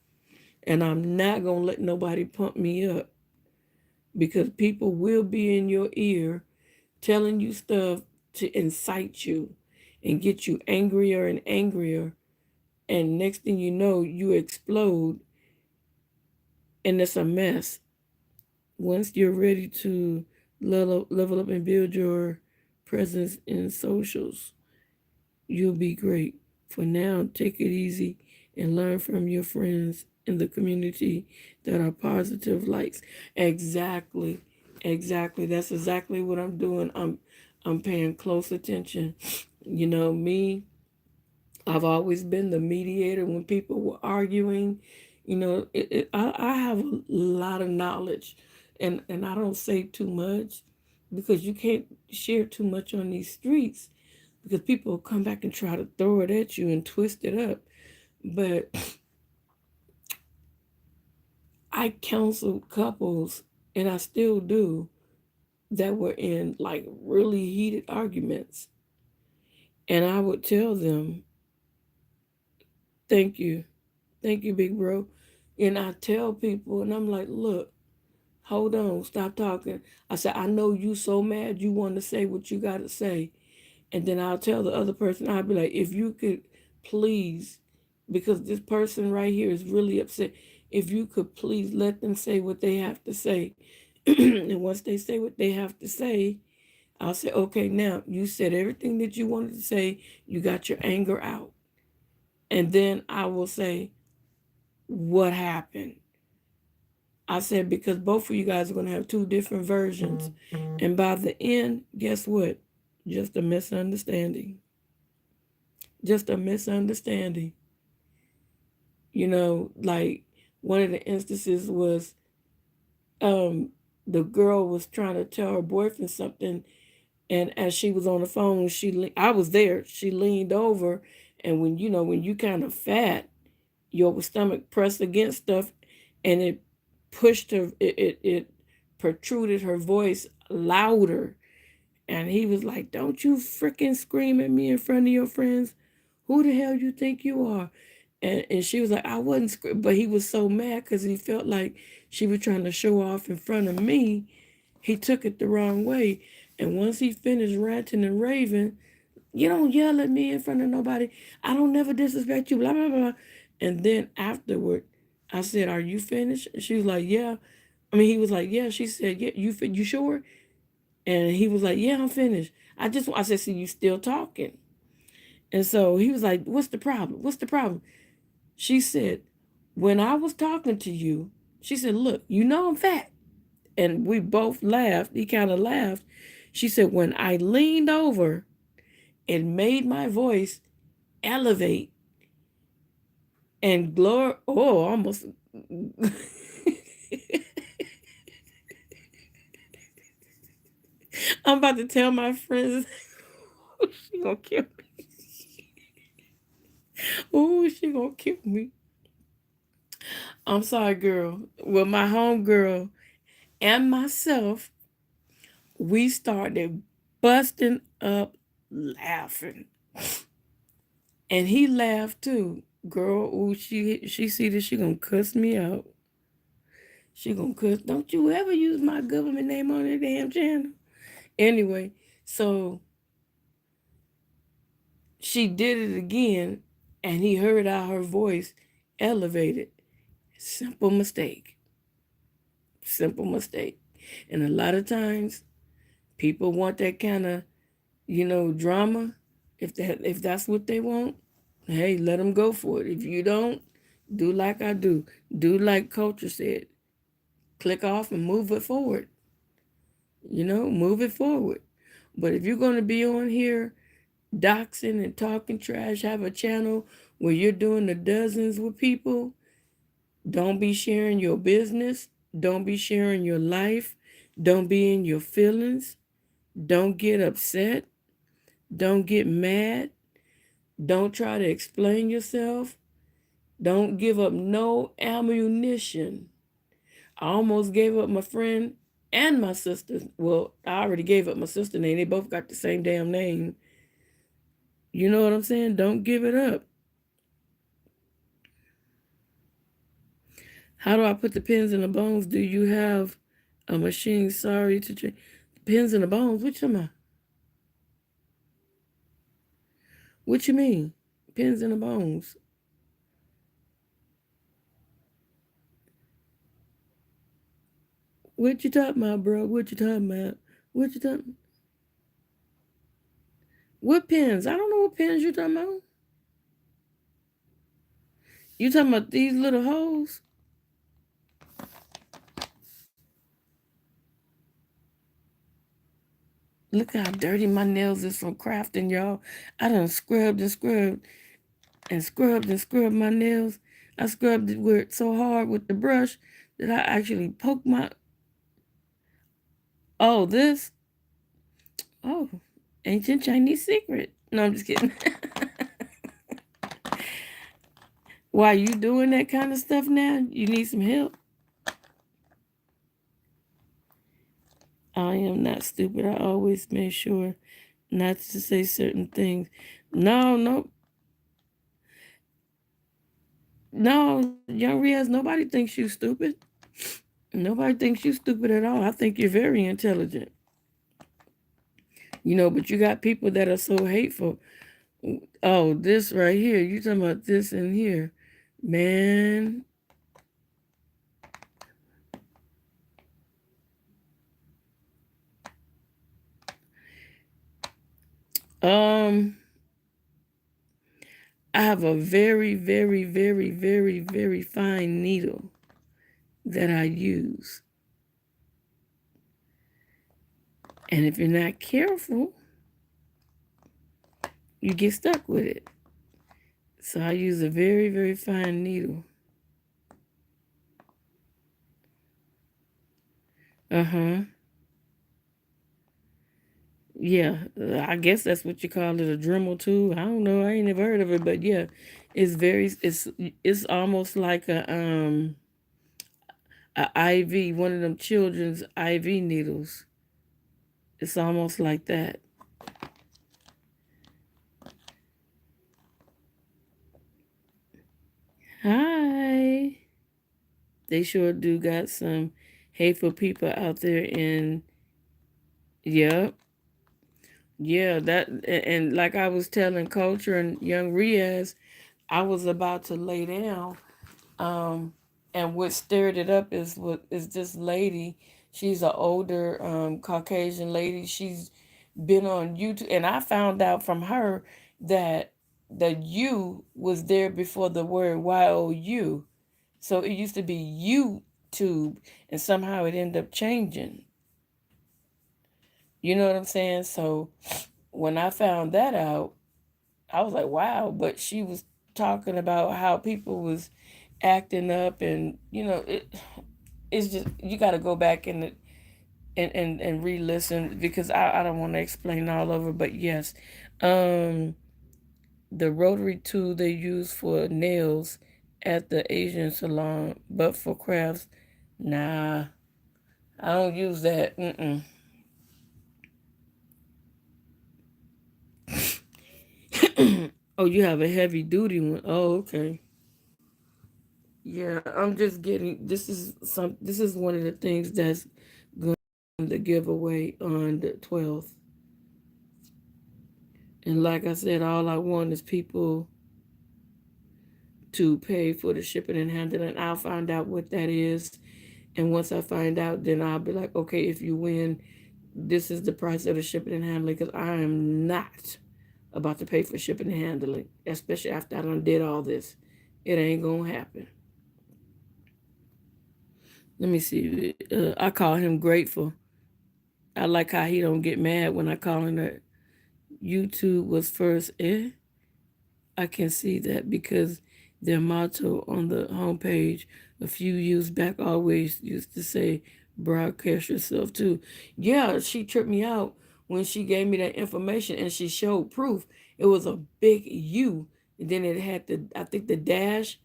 And I'm not going to let nobody pump me up, because people will be in your ear telling you stuff to incite you and get you angrier and angrier. And next thing you know, you explode and it's a mess. Once you're ready to level up and build your presence in socials, you'll be great. For now, take it easy and learn from your friends in the community that are positive likes. Exactly. Exactly. That's exactly what I'm doing. I'm paying close attention. Me, I've always been the mediator when people were arguing. I have a lot of knowledge, and I don't say too much because you can't share too much on these streets, because people will come back and try to throw it at you and twist it up. But I counseled couples, and I still do, that were in like really heated arguments. And I would tell them, thank you. Thank you, big bro. And I tell people, and I'm like, look, hold on, stop talking. I said, I know you so mad you want to say what you got to say. And then I'll tell the other person, I'll be like, if you could please, because this person right here is really upset, if you could please let them say what they have to say. And once they say what they have to say, I'll say, okay, now you said everything that you wanted to say, you got your anger out. And then I will say, what happened? I said, because both of you guys are going to have two different versions. And by the end, guess what? Just a misunderstanding. Just a misunderstanding. Like one of the instances was the girl was trying to tell her boyfriend something, and as she was on the phone, I was there. She leaned over, and when you kind of fat, your stomach pressed against stuff, and it pushed her. It protruded her voice louder, and he was like, "Don't you freaking scream at me in front of your friends. Who the hell you think you are?" And she was like, "I wasn't screaming," but he was so mad because he felt like she was trying to show off in front of me. He took it the wrong way. And once he finished ranting and raving, you don't yell at me in front of nobody. I don't never disrespect you, blah, blah, blah. And then afterward, I said, are you finished? And she was like, yeah. He was like, yeah. She said, yeah, you sure? And he was like, yeah, I'm finished. I said, see, you still talking. And so he was like, what's the problem? What's the problem? She said, when I was talking to you, she said, look, I'm fat. And we both laughed. He kind of laughed. She said, when I leaned over, it made my voice elevate and glory. Oh, almost. I'm about to tell my friends. She gonna kill me. Oh, she gonna kill me. I'm sorry, girl. Well, my home girl and myself, we started busting up laughing. And he laughed too. Girl, ooh, she see this, she gonna cuss me out. She gonna cuss. Don't you ever use my government name on that damn channel. Anyway, so she did it again, and he heard how her voice elevated. Simple mistake. Simple mistake. And a lot of times, people want that kind of, drama. If that's what they want, hey, let them go for it. If you don't, Do like I do. Do like Culture said. Click off and move it forward. Move it forward. But if you're going to be on here doxing and talking trash, have a channel where you're doing the dozens with people, don't be sharing your business. Don't be sharing your life. Don't be in your feelings. Don't get upset. Don't get mad. Don't try to explain yourself. Don't give up no ammunition. I almost gave up my friend and my sister. Well, I already gave up my sister name. They both got the same damn name. You know what I'm saying? Don't give it up. How do I put the pins in the bones? Do you have a machine? Sorry to change. Pins in the bones? What you mean? What you mean? Pins in the bones. What you talking about, bro? What you talking about? What you talking? What pins? I don't know what pins you talking about. You talking about these little holes? Look how dirty my nails is from crafting, y'all. I done scrubbed and scrubbed and scrubbed and scrubbed my nails. I scrubbed it with so hard with the brush that I actually poked my. Oh, this. Oh, ancient Chinese secret. No, I'm just kidding. Why you doing that kind of stuff now? You need some help? I am not stupid. I always make sure not to say certain things. No, no, no, young Riaz, nobody thinks you stupid. Nobody thinks you stupid at all. I think you're very intelligent. But you got people that are so hateful. Oh, this right here. You talking about this in here. Man. Um, I have a very, very, very, very, very fine needle that I use. And if you're not careful, you get stuck with it. So I use a very, very fine needle. Uh-huh. Yeah, I guess that's what you call it, a Dremel too. I don't know. I ain't never heard of it, but yeah, it's almost like a IV, one of them children's IV needles. It's almost like that. Hi. They sure do got some hateful people out there in. Yep. Yeah, that and like I was telling Culture and young Riaz, I was about to lay down. And what stirred it up is this lady. She's an older Caucasian lady. She's been on YouTube, and I found out from her that the U was there before the word YOU. So it used to be YouTube, and somehow it ended up changing. You know what I'm saying? So when I found that out, I was like, wow. But she was talking about how people was acting up, and it's just you got to go back and re-listen because I don't want to explain all over. But yes, um, the rotary tool they use for nails at the Asian salon, but for crafts, nah, I don't use that. Mm-mm. Oh, you have a heavy duty one. Oh, okay. Yeah, I'm just getting this is one of the things that's going to give away on the 12th. And like I said, all I want is people to pay for the shipping and handling. I'll find out what that is. And once I find out, then I'll be like, okay, if you win, this is the price of the shipping and handling because I am not about to pay for shipping and handling, especially after I done did all this. It ain't gonna happen. Let me see. I call him grateful. I like how he don't get mad when I call him that. YouTube was first. I can see that because their motto on the homepage a few years back always used to say, broadcast yourself too. Yeah, she tripped me out when she gave me that information and she showed proof. It was a big U. And then it had I think the dash,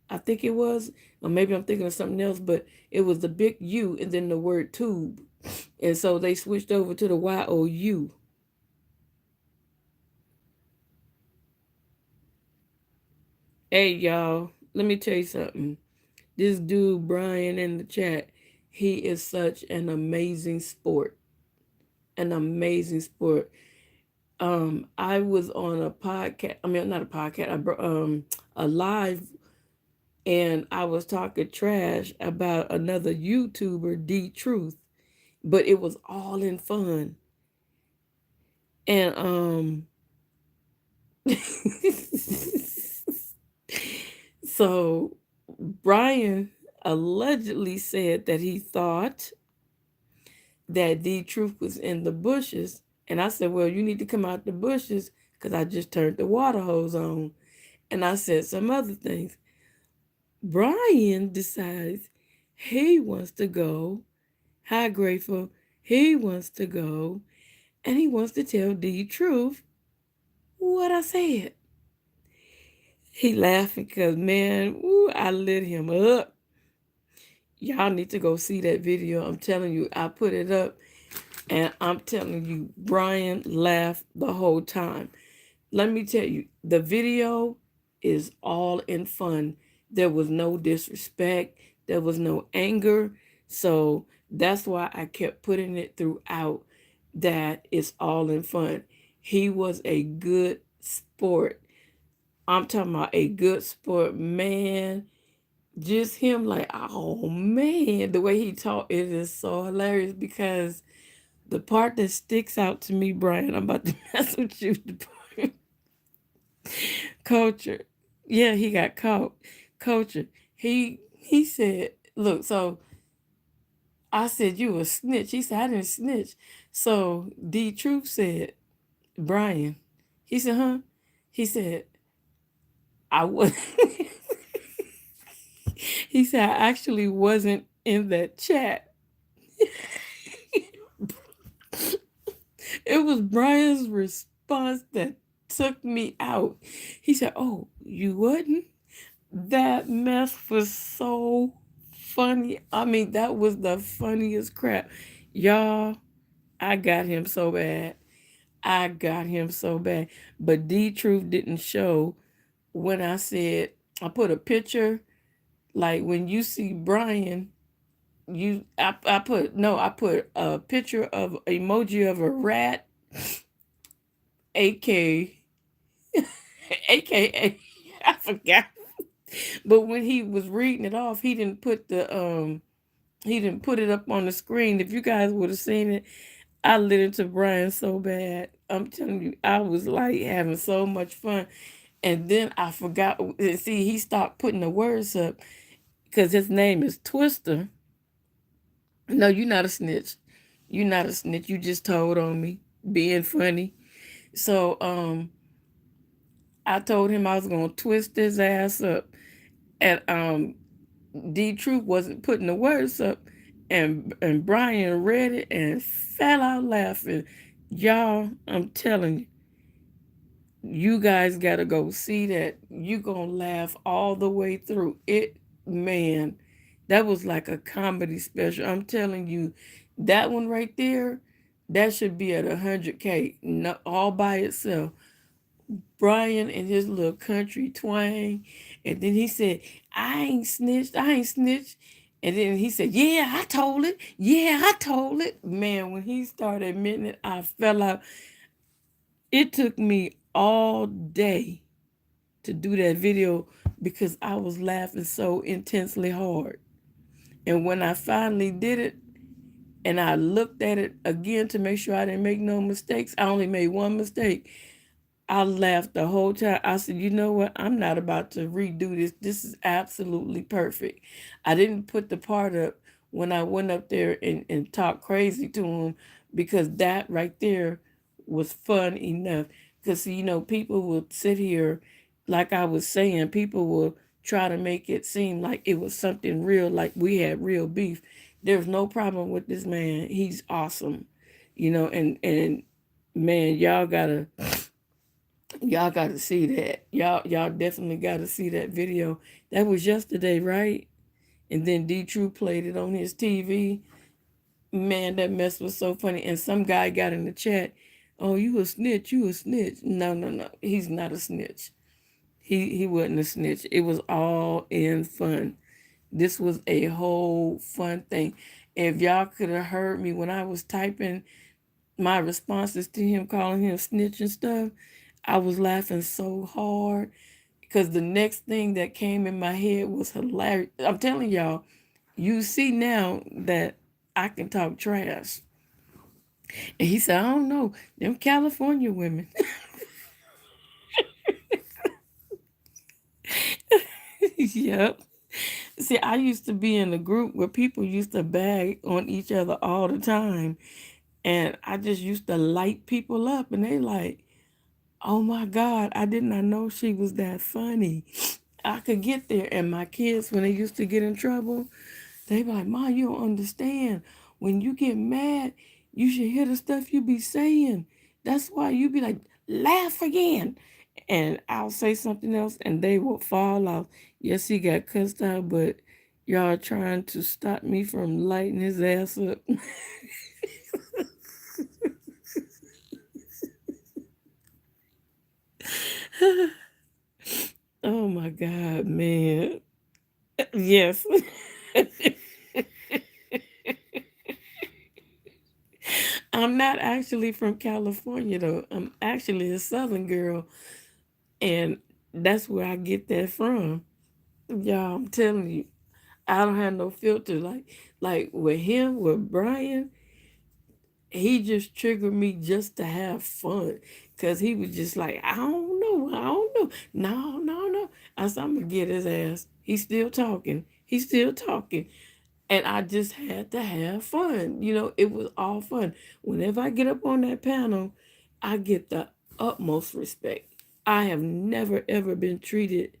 I think it was, or maybe I'm thinking of something else, but it was the big U and then the word tube. And so they switched over to the YOU. Hey, y'all, let me tell you something. This dude, Brian, in the chat, he is such an amazing sport. An amazing sport. I was on a podcast. I mean, not a podcast. A live, and I was talking trash about another YouTuber, D Truth, but it was all in fun. And so Brian allegedly said that he thought that D Truth was in the bushes. And I said, well, you need to come out the bushes because I just turned the water hose on. And I said some other things. Brian decides he wants to go. Hi, Grateful. He wants to go. And he wants to tell D Truth what I said. He laughing because, man, ooh, I lit him up. Y'all need to go see that video. I'm telling you, I put it up. And I'm telling you, Brian laughed the whole time. Let me tell you, the video is all in fun. There was no disrespect, there was no anger. So that's why I kept putting it throughout that it's all in fun. He was a good sport. I'm talking about a good sport, man. Just him, like, oh man, the way he talked, it is so hilarious because the part that sticks out to me, Brian, I'm about to mess with you. Culture. Yeah, he got caught. Culture. He said, look, so I said you a snitch. He said I didn't snitch. So D Truth said, Brian. He said, huh? He said, I was he said I actually wasn't in that chat. It was Brian's response that took me out. He said, oh, you wouldn't? That mess was so funny. I mean, that was the funniest crap. Y'all, I got him so bad. I got him so bad. But D Truth didn't show when I said, I put a picture, like when you see Brian, I put, no, I put a picture of emoji of a rat, aka, aka, I forgot. But when he was reading it off, he didn't put it up on the screen. If you guys would have seen it, I lit into Brian so bad. I'm telling you, I was like having so much fun. And then I forgot. See, he stopped putting the words up because his name is Twister. No, you're not a snitch. You're not a snitch. You just told on me being funny. So I told him I was gonna twist his ass up. And D Truth wasn't putting the words up, and Brian read it and fell out laughing. Y'all, I'm telling you, you guys gotta go see that. You gonna laugh all the way through it, man. That was like a comedy special. I'm telling you, that one right there, that should be at 100K, all by itself. Brian and his little country twang. And then he said, I ain't snitched. I ain't snitched. And then he said, yeah, I told it. Yeah, I told it. Man, when he started admitting it, I fell out. It took me all day to do that video because I was laughing so intensely hard. And when I finally did it, and I looked at it again to make sure I didn't make no mistakes, I only made one mistake. I laughed the whole time. I said, you know what? I'm not about to redo this. This is absolutely perfect. I didn't put the part up when I went up there and talked crazy to him, because that right there was fun enough. Because, people will sit here, like I was saying, people will try to make it seem like it was something real, like we had real beef. There's no problem with this man. He's awesome. And man, y'all gotta see that. Y'all definitely gotta see that video. That was yesterday, right? And then D True played it on his TV. Man, that mess was so funny. And some guy got in the chat, "Oh, you a snitch, you a snitch." No, no, no. He's not a snitch. He wasn't a snitch. It was all in fun. This was a whole fun thing. If y'all could have heard me when I was typing my responses to him, calling him snitch and stuff, I was laughing so hard, because the next thing that came in my head was hilarious. I'm telling y'all, you see now that I can talk trash. And he said, I don't know, them California women. Yep. See, I used to be in a group where people used to bag on each other all the time. And I just used to light people up, and they like, oh my God, I did not know she was that funny. I could get there. And my kids, when they used to get in trouble, they be like, "Ma, you don't understand. When you get mad, you should hear the stuff you be saying. That's why you be like, laugh again." And I'll say something else and they will fall off. Yes, he got cussed out, but y'all trying to stop me from lighting his ass up. Oh my God, man. Yes. I'm not actually from California though. I'm actually a Southern girl, and that's where I get that from. Y'all, I'm telling you, I don't have no filter. Like with him, with Brian, he just triggered me just to have fun. Cause he was just like, I don't know, I don't know. No, no, no. I said, I'm gonna get his ass. He's still talking. He's still talking. And I just had to have fun. It was all fun. Whenever I get up on that panel, I get the utmost respect. I have never ever been treated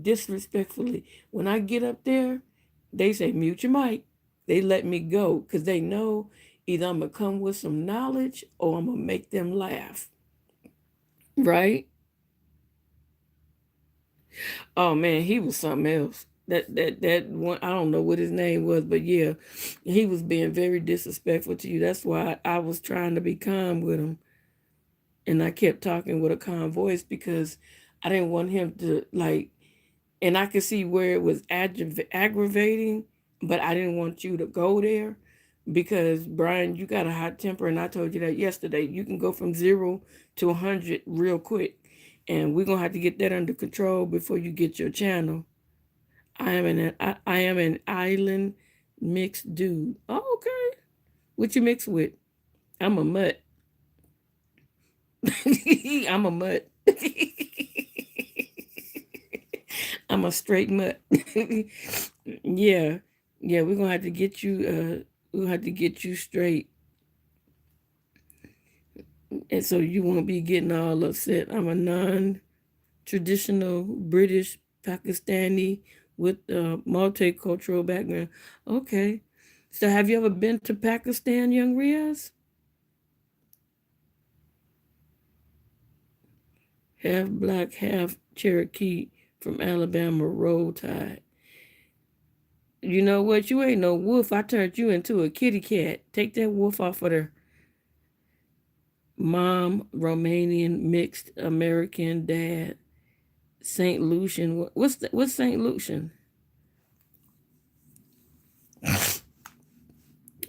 disrespectfully. When I get up there, they say, mute your mic. They let me go because they know either I'm going to come with some knowledge or I'm going to make them laugh. Right? Oh man, he was something else. That one, I don't know what his name was, but yeah, he was being very disrespectful to you. That's why I was trying to be calm with him, and I kept talking with a calm voice because I didn't want him to like. And I could see where it was aggravating, but I didn't want you to go there because Brian, you got a hot temper, and I told you that yesterday. You can go from 0 to 100 real quick, and we're gonna have to get that under control before you get your channel. I am an island mixed dude. Oh, okay. What you mix with? I'm a mutt. I'm a mutt. I'm a straight mutt. Yeah. Yeah, we're gonna have to get you we'll have to get you straight, and so you won't be getting all upset. I'm a non-traditional British Pakistani with a multicultural background. Okay. So have you ever been to Pakistan, young Riaz? Half black, half Cherokee from Alabama, roll tide. You know what? You ain't no wolf. I turned you into a kitty cat. Take that wolf off of there. Mom, Romanian, mixed American, dad, Saint Lucian. What's Saint Lucian?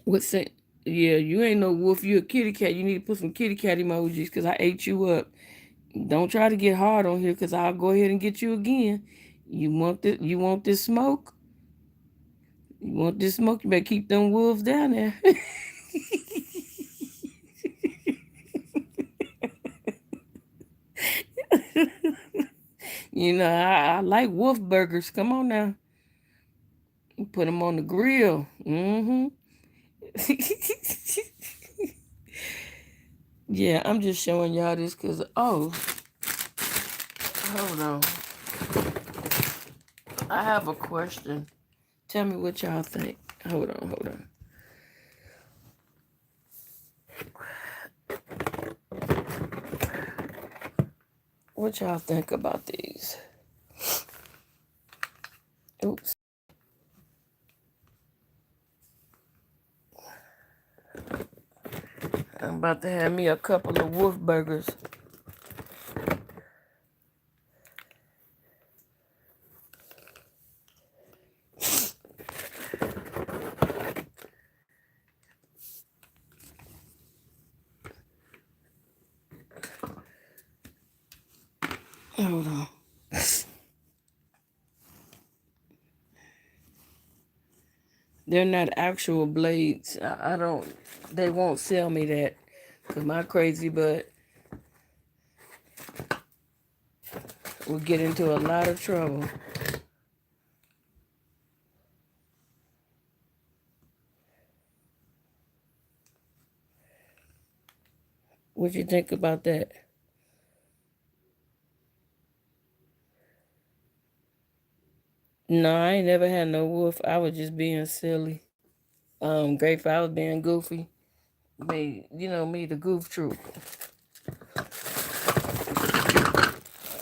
What's Saint? Yeah, you ain't no wolf. You a kitty cat. You need to put some kitty cat emojis because I ate you up. Don't try to get hard on here because I'll go ahead and get you again. You want this? You want this smoke? You want this smoke? You better keep them wolves down there. You know, I like wolf burgers. Come on now. Put them on the grill. Mm-hmm. Yeah, I'm just showing y'all this because, oh, hold on. I have a question. Tell me what y'all think. Hold on. What y'all think about these? Oops. I'm about to have me a couple of wolf burgers. Hold on. They're not actual blades. I don't, they won't sell me that. Because my crazy butt will get into a lot of trouble. What you think about that? No, I ain't never had no wolf. I was just being silly. Grateful I was being goofy. Me, the goof troop.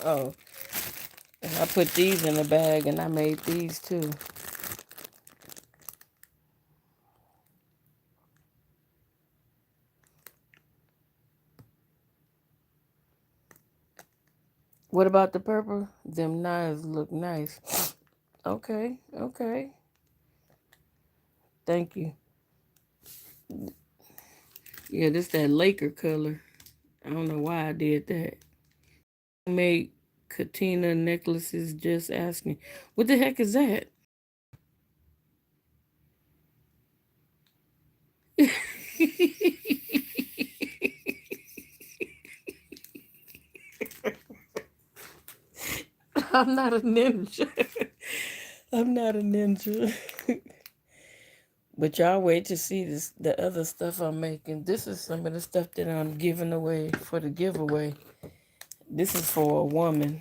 Oh, and I put these in the bag and I made these too. What about the purple? Them knives look nice. Okay. Thank you. Yeah, this that Laker color. I don't know why I did that. Made Katina necklaces just asking. What the heck is that? I'm not a ninja. I'm not a ninja. But y'all wait to see the other stuff I'm making. This is some of the stuff that I'm giving away for the giveaway. This is for a woman.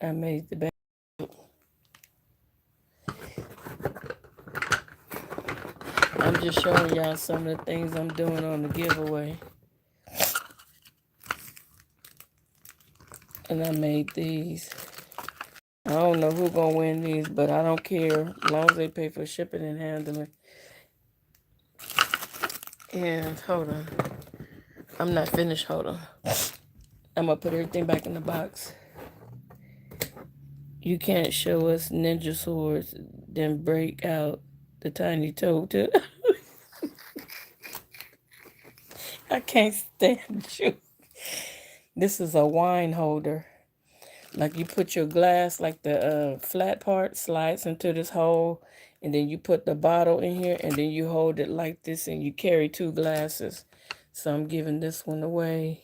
I made the bag. I'm just showing y'all some of the things I'm doing on the giveaway. And I made these. I don't know who gonna win these, but I don't care as long as they pay for shipping and handling. And hold on, I'm not finished. Hold on, I'm gonna put everything back in the box. You can't show us ninja swords, then break out the tiny toe tip. I can't stand you. This is a wine holder. Like you put your glass, like the flat part slides into this hole, and then you put the bottle in here, and then you hold it like this, and you carry two glasses. So I'm giving this one away.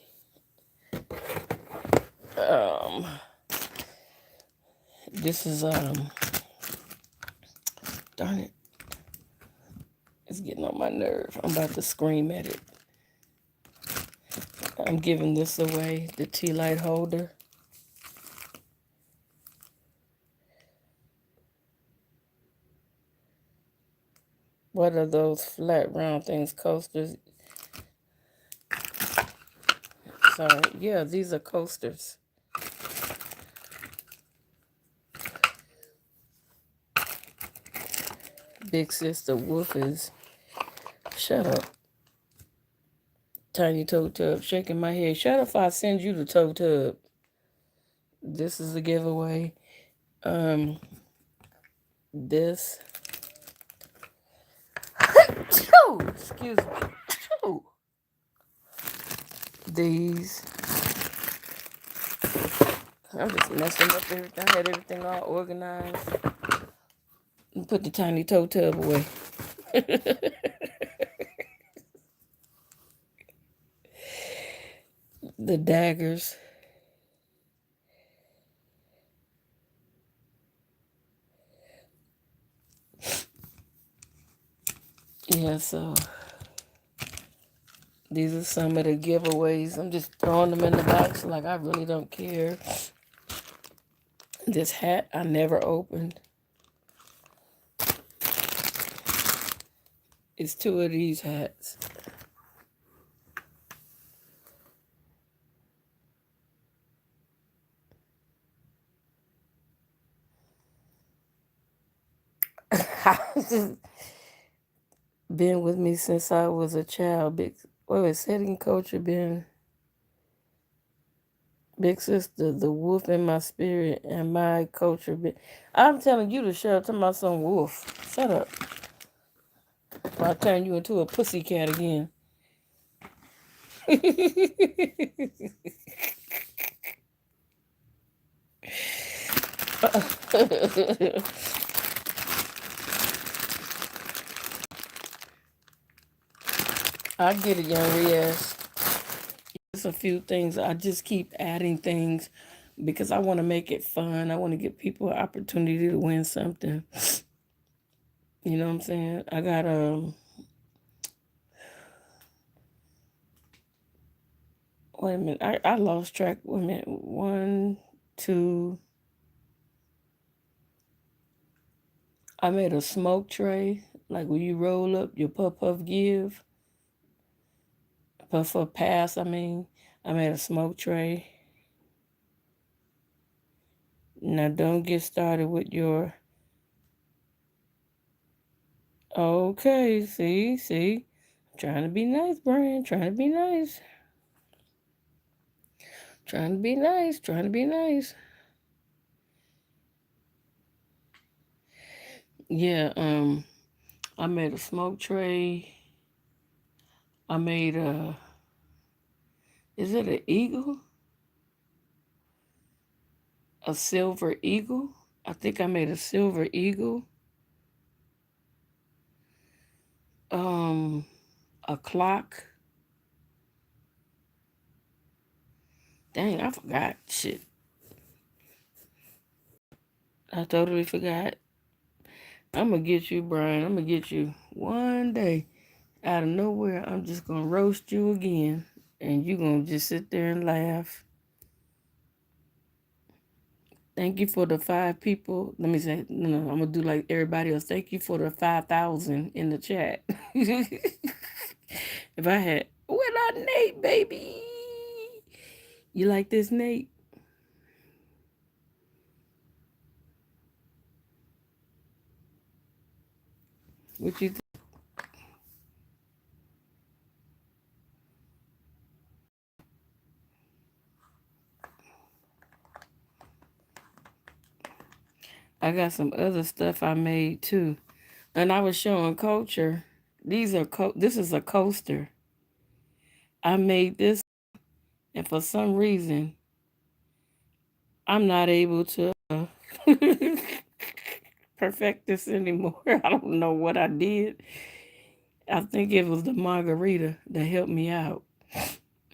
This is darn it, it's getting on my nerve. I'm about to scream at it. I'm giving this away, the tea light holder. What are those flat round things? Coasters? Sorry. Yeah, these are coasters. Big sister Wolf is. Shut up. Tiny toe tub. Shaking my head. Shut up if I send you the toe tub. This is a giveaway. This. Excuse me. These. I'm just messing up everything. I had everything all organized. And put the tiny toe tub away. The daggers. Yeah, so these are some of the giveaways. I'm just throwing them in the box like I really don't care. This hat I never opened. It's two of these hats. Been with me since I was a child. Setting culture been big sister, the wolf in my spirit and my culture. I'm telling you to shut up to my son wolf. Shut up. Or I'll turn you into a pussycat again. I get it, young Riaz. There's a few things. I just keep adding things because I want to make it fun. I want to give people an opportunity to win something. You know what I'm saying? I got wait a minute. I lost track. Wait a minute. One, two. I made a smoke tray. Like when you roll up your puff puff give. Puff puff pass, I mean. I made a smoke tray. Now don't get started with your okay, see. Trying to be nice, Brian. Trying to be nice. Trying to be nice. Trying to be nice. Yeah, I made a smoke tray. I made is it an eagle? A silver eagle? I think I made a silver eagle. Um, a clock. Dang, I forgot. Shit. I totally forgot. I'm gonna get you, Brian. I'm gonna get you one day. Out of nowhere, I'm just gonna roast you again. And you gonna just sit there and laugh. Thank you for the 5 people. Let me say, no, I'm gonna do like everybody else. Thank you for the 5,000 in the chat. If I had, what up, Nate, baby? You like this, Nate? What you think? I got some other stuff I made too, and I was showing culture. This is a coaster. I made this, and for some reason, I'm not able to perfect this anymore. I don't know what I did. I think it was the margarita that helped me out.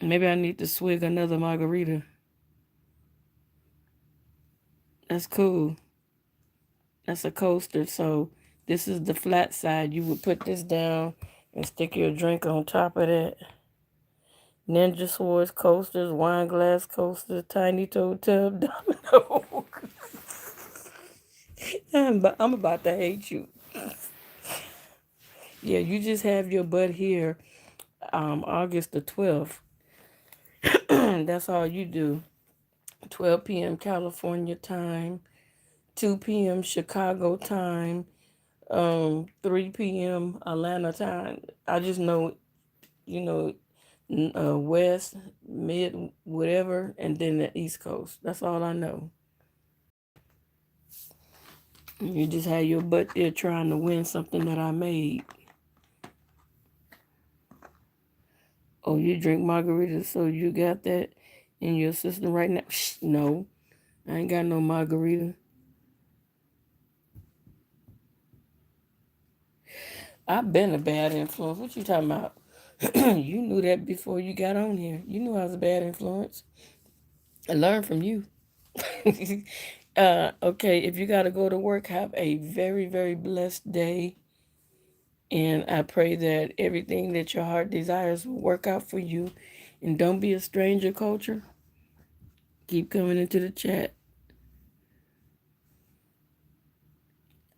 Maybe I need to swig another margarita. That's cool. That's a coaster. So this is the flat side. You would put this down and stick your drink on top of that. Ninja swords, coasters, wine glass coasters, tiny toe tub, domino. I'm about to hate you. Yeah, you just have your butt here August the 12th. That's all you do. 12 p.m. California time, 2 p.m. Chicago time, 3 p.m. Atlanta time. I just know, you know, West, Mid, whatever, and then the East Coast. That's all I know. You just had your butt there trying to win something that I made. Oh, you drink margaritas, so you got that in your system right now? No, I ain't got no margarita. I've been a bad influence. What you talking about? You knew that before you got on here. You knew I was a bad influence. I learned from you. Okay, if you got to go to work, have a very, very blessed day. And I pray that everything that your heart desires will work out for you. And don't be a stranger, culture. Keep coming into the chat.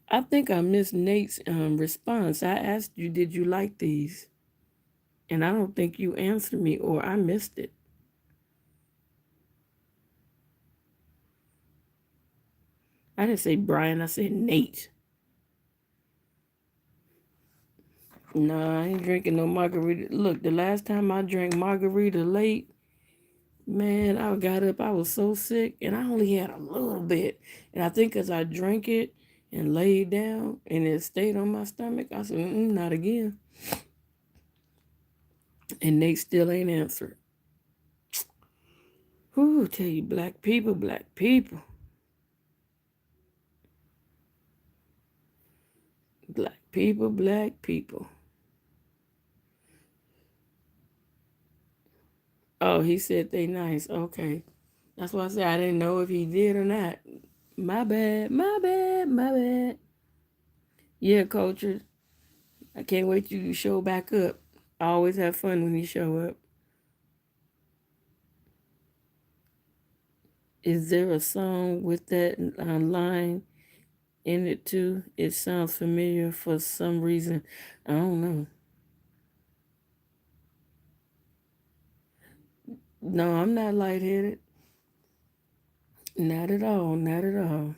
I think I missed Nate's response. I asked you, did you like these? And I don't think you answered me, or I missed it. I didn't say Brian, I said Nate. Nah, I ain't drinking no margarita. Look, the last time I drank margarita late, man, I got up, I was so sick, and I only had a little bit. And I think as I drank it and laid down, and it stayed on my stomach, I said, not again. And Nate still ain't answered. Whoo, tell you, black people, black people. Black people, black people. Oh, he said they nice. Okay. That's why I said I didn't know if he did or not. My bad, my bad, my bad. Yeah, culture. I can't wait till you show back up. I always have fun when you show up. Is there a song with that line in it too? It sounds familiar for some reason. I don't know. No, I'm not lightheaded. Not at all. Not at all.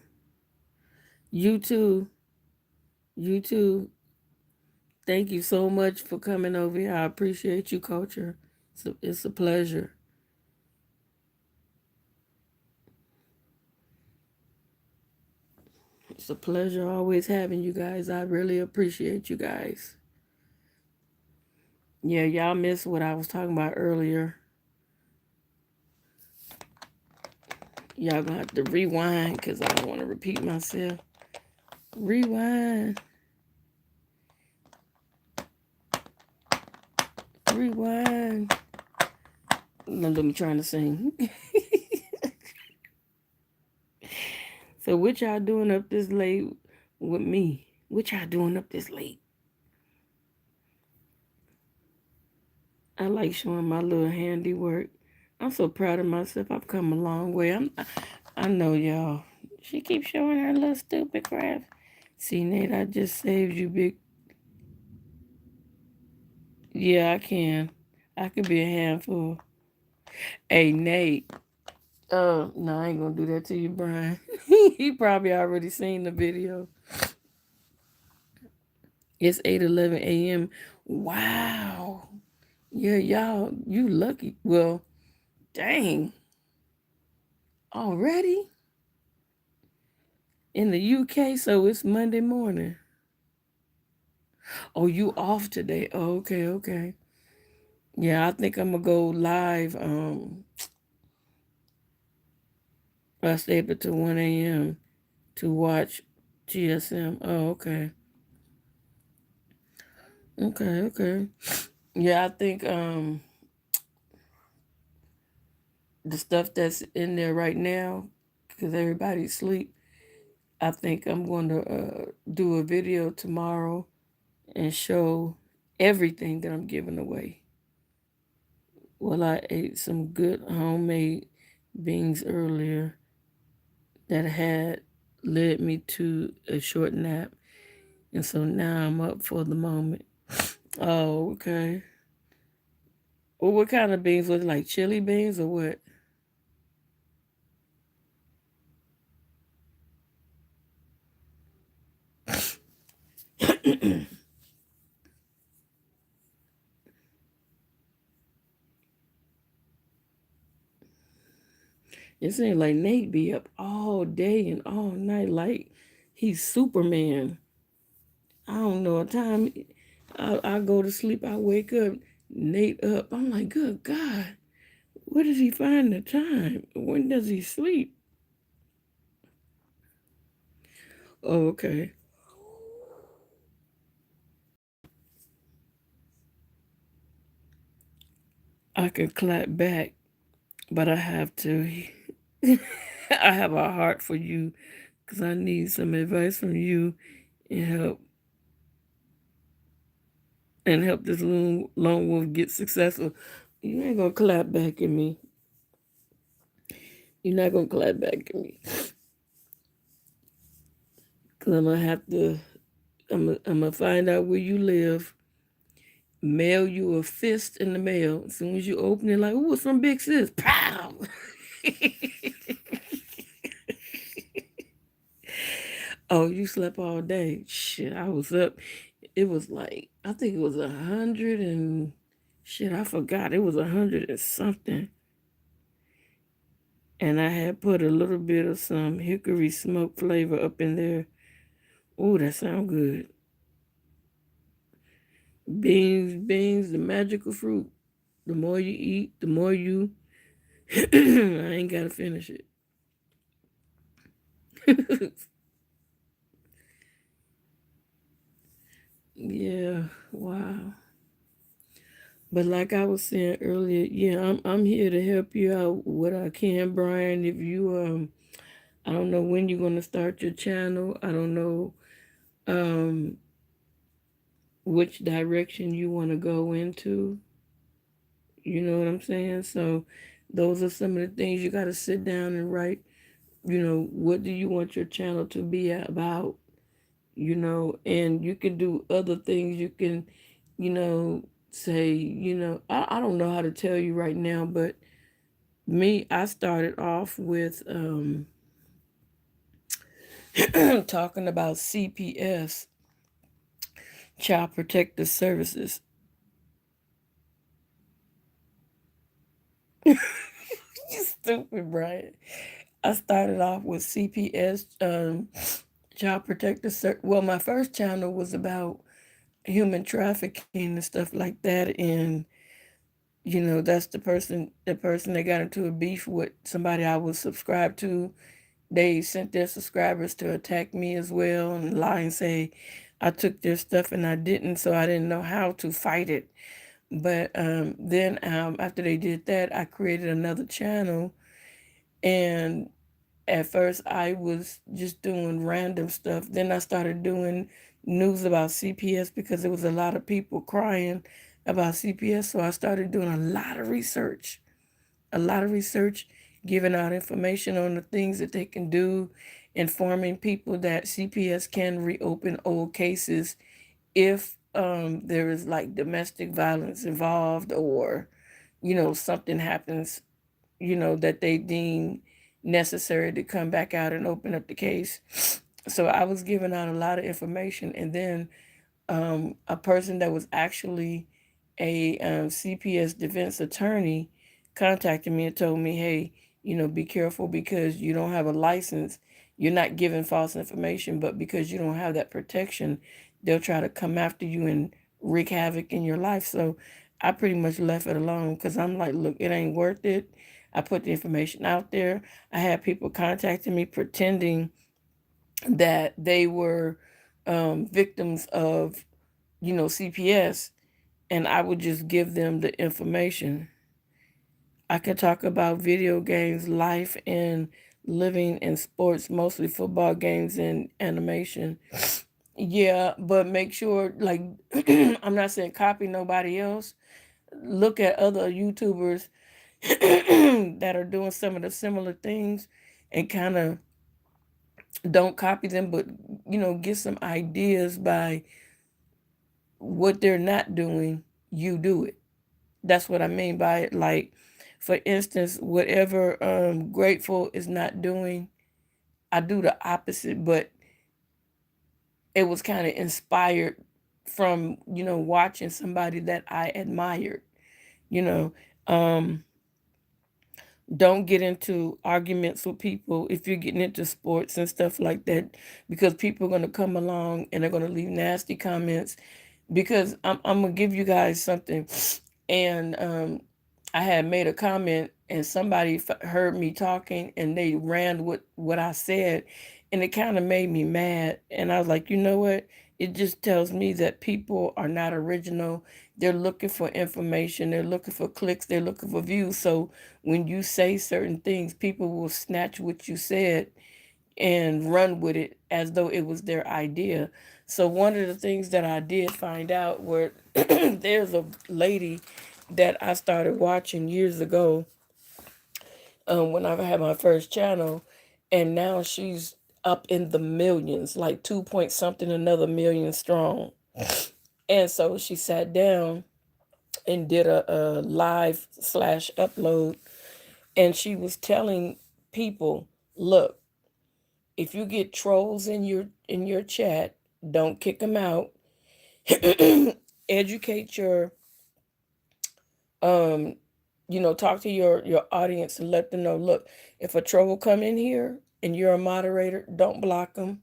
You too. You too. Thank you so much for coming over here. I appreciate you, culture. It's a pleasure. It's a pleasure always having you guys. I really appreciate you guys. Yeah, y'all missed what I was talking about earlier. Y'all gonna have to rewind because I don't want to repeat myself. Rewind. Rewind. Look at me trying to sing. So what y'all doing up this late with me? What y'all doing up this late? I like showing my little handiwork. I'm so proud of myself. I've come a long way. I know y'all. She keeps showing her little stupid crap. See, Nate, I just saved you, big. Yeah, I can. I could be a handful. Hey, Nate. No, I ain't gonna do that to you, Brian. He probably already seen the video. It's 8:11 a.m. Wow. Yeah, y'all, you lucky. Well, dang. Already? In the UK, so it's Monday morning. Oh, you off today? Oh, okay, okay. Yeah, I think I'm gonna go live. I stay up until 1 a.m. to watch GSM. Oh, okay. Okay, okay. Yeah, I think the stuff that's in there right now, because everybody's asleep, I think I'm going to do a video tomorrow and show everything that I'm giving away. Well, I ate some good homemade beans earlier that had led me to a short nap. And so now I'm up for the moment. Oh, okay. Well, what kind of beans? Was it like chili beans or what? It seems like Nate be up all day and all night like he's Superman. I don't know a time I go to sleep, I wake up, Nate up. I'm like, good God, where does he find the time? When does he sleep? Oh, okay. I can clap back, but I have to. I have a heart for you because I need some advice from you and help this lone wolf get successful. You ain't gonna clap back at me. You're not gonna clap back at me because I'm gonna have to. I'm gonna find out where you live. Mail you a fist in the mail. As soon as you open it, like, ooh, some big sis. Pow! Oh, you slept all day. Shit, I was up. It was like, I think it was 100 and shit, I forgot. It was 100 and something. And I had put a little bit of some hickory smoke flavor up in there. Ooh, that sound good. Beans, the magical fruit. The more you eat, the more you. I ain't gotta finish it. Yeah, wow. But like I was saying earlier, yeah, I'm here to help you out what I can, Brian. If you I don't know when you're gonna start your channel. I don't know um which direction you want to go into. You know what I'm saying? So those are some of the things you got to sit down and write. You know, what do you want your channel to be about? You know, and you can do other things. You can, say, I don't know how to tell you right now, but me, I started off with talking about CPS, Child Protective Services. You stupid, Brian. I started off with CPS, Child Protective Services. Well, my first channel was about human trafficking and stuff like that, and that's the person that got into a beef with somebody I was subscribed to. They sent their subscribers to attack me as well and lie and say I took their stuff and I didn't, so I didn't know how to fight it. But then after they did that, I created another channel, and at first I was just doing random stuff. Then I started doing news about CPS because there was a lot of people crying about CPS, so I started doing a lot of research, giving out information on the things that they can do, informing people that CPS can reopen old cases if there is like domestic violence involved, or something happens that they deem necessary to come back out and open up the case. So I was giving out a lot of information, and then a person that was actually a CPS defense attorney contacted me and told me, hey, be careful because you don't have a license. You're not giving false information, but because you don't have that protection, they'll try to come after you and wreak havoc in your life. So I pretty much left it alone because I'm like, look, it ain't worth it. I put the information out there. I had people contacting me pretending that they were victims of, CPS, and I would just give them the information. I could talk about video games, life, and living in sports, mostly football games and animation. Yeah, but make sure, like, I'm not saying copy nobody else. Look at other YouTubers that are doing some of the similar things and kind of don't copy them, but, get some ideas by what they're not doing, you do it. That's what I mean by it. Like, for instance, whatever Grateful is not doing, I do the opposite, but it was kind of inspired from, watching somebody that I admired, you know. Um, don't get into arguments with people if you're getting into sports and stuff like that, because people are going to come along and they're going to leave nasty comments. Because I'm going to give you guys something. And I had made a comment and somebody heard me talking and they ran with what I said, and it kind of made me mad. And I was like, you know what? it just tells me that people are not original. They're looking for information, they're looking for clicks, they're looking for views. So when you say certain things, people will snatch what you said and run with it as though it was their idea. So one of the things that I did find out were there's a lady that I started watching years ago, when I had my first channel, and now she's up in the millions, like 2 point something another million strong. And so she sat down and did a live slash upload, and she was telling people, look, if you get trolls in your chat, don't kick them out. Educate your um talk to your audience and let them know, look, if a troll come in here and you're a moderator, don't block them.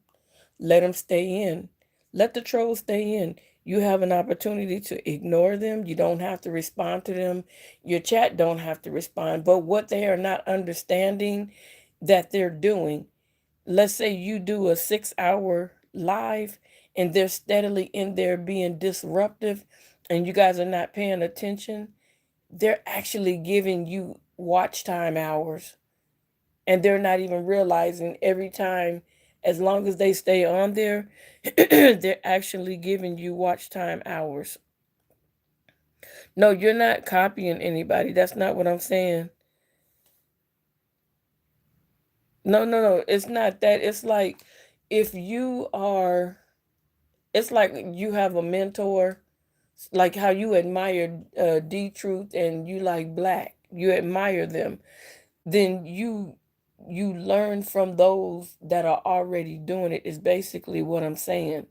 Let them stay in. Let the trolls stay in. You have an opportunity to ignore them. You don't have to respond to them. Your chat don't have to respond. But what they are not understanding that they're doing, let's say you do a 6 hour live and they're steadily in there being disruptive and you guys are not paying attention, they're actually giving you watch time hours, and they're not even realizing every time, as long as they stay on there, they're actually giving you watch time hours. No, you're not copying anybody. That's not what I'm saying. No, no, no. It's not that. It's like if you are, it's like you have a mentor, like how you admire D Truth and you like Black. You admire them. Then you learn from those that are already doing it, is basically what I'm saying.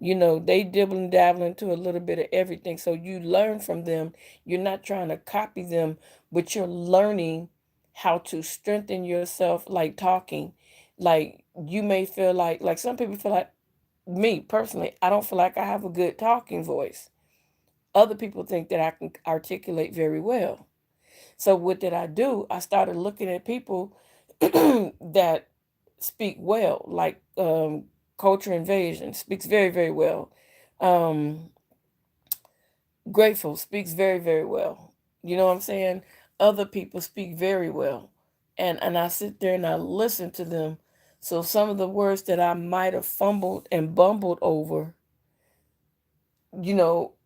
They dibble and dabble into a little bit of everything, so you learn from them. You're not trying to copy them, but you're learning how to strengthen yourself, like talking. Like you may feel like some people feel like, me personally, I don't feel like I have a good talking voice. Other people think that I can articulate very well. So what did I do? I started looking at people that speak well, like Culture Invasion speaks very, very well. Um, Grateful speaks very, very well. You know what I'm saying? Other people speak very well. And I sit there and I listen to them. So some of the words that I might have fumbled and bumbled over,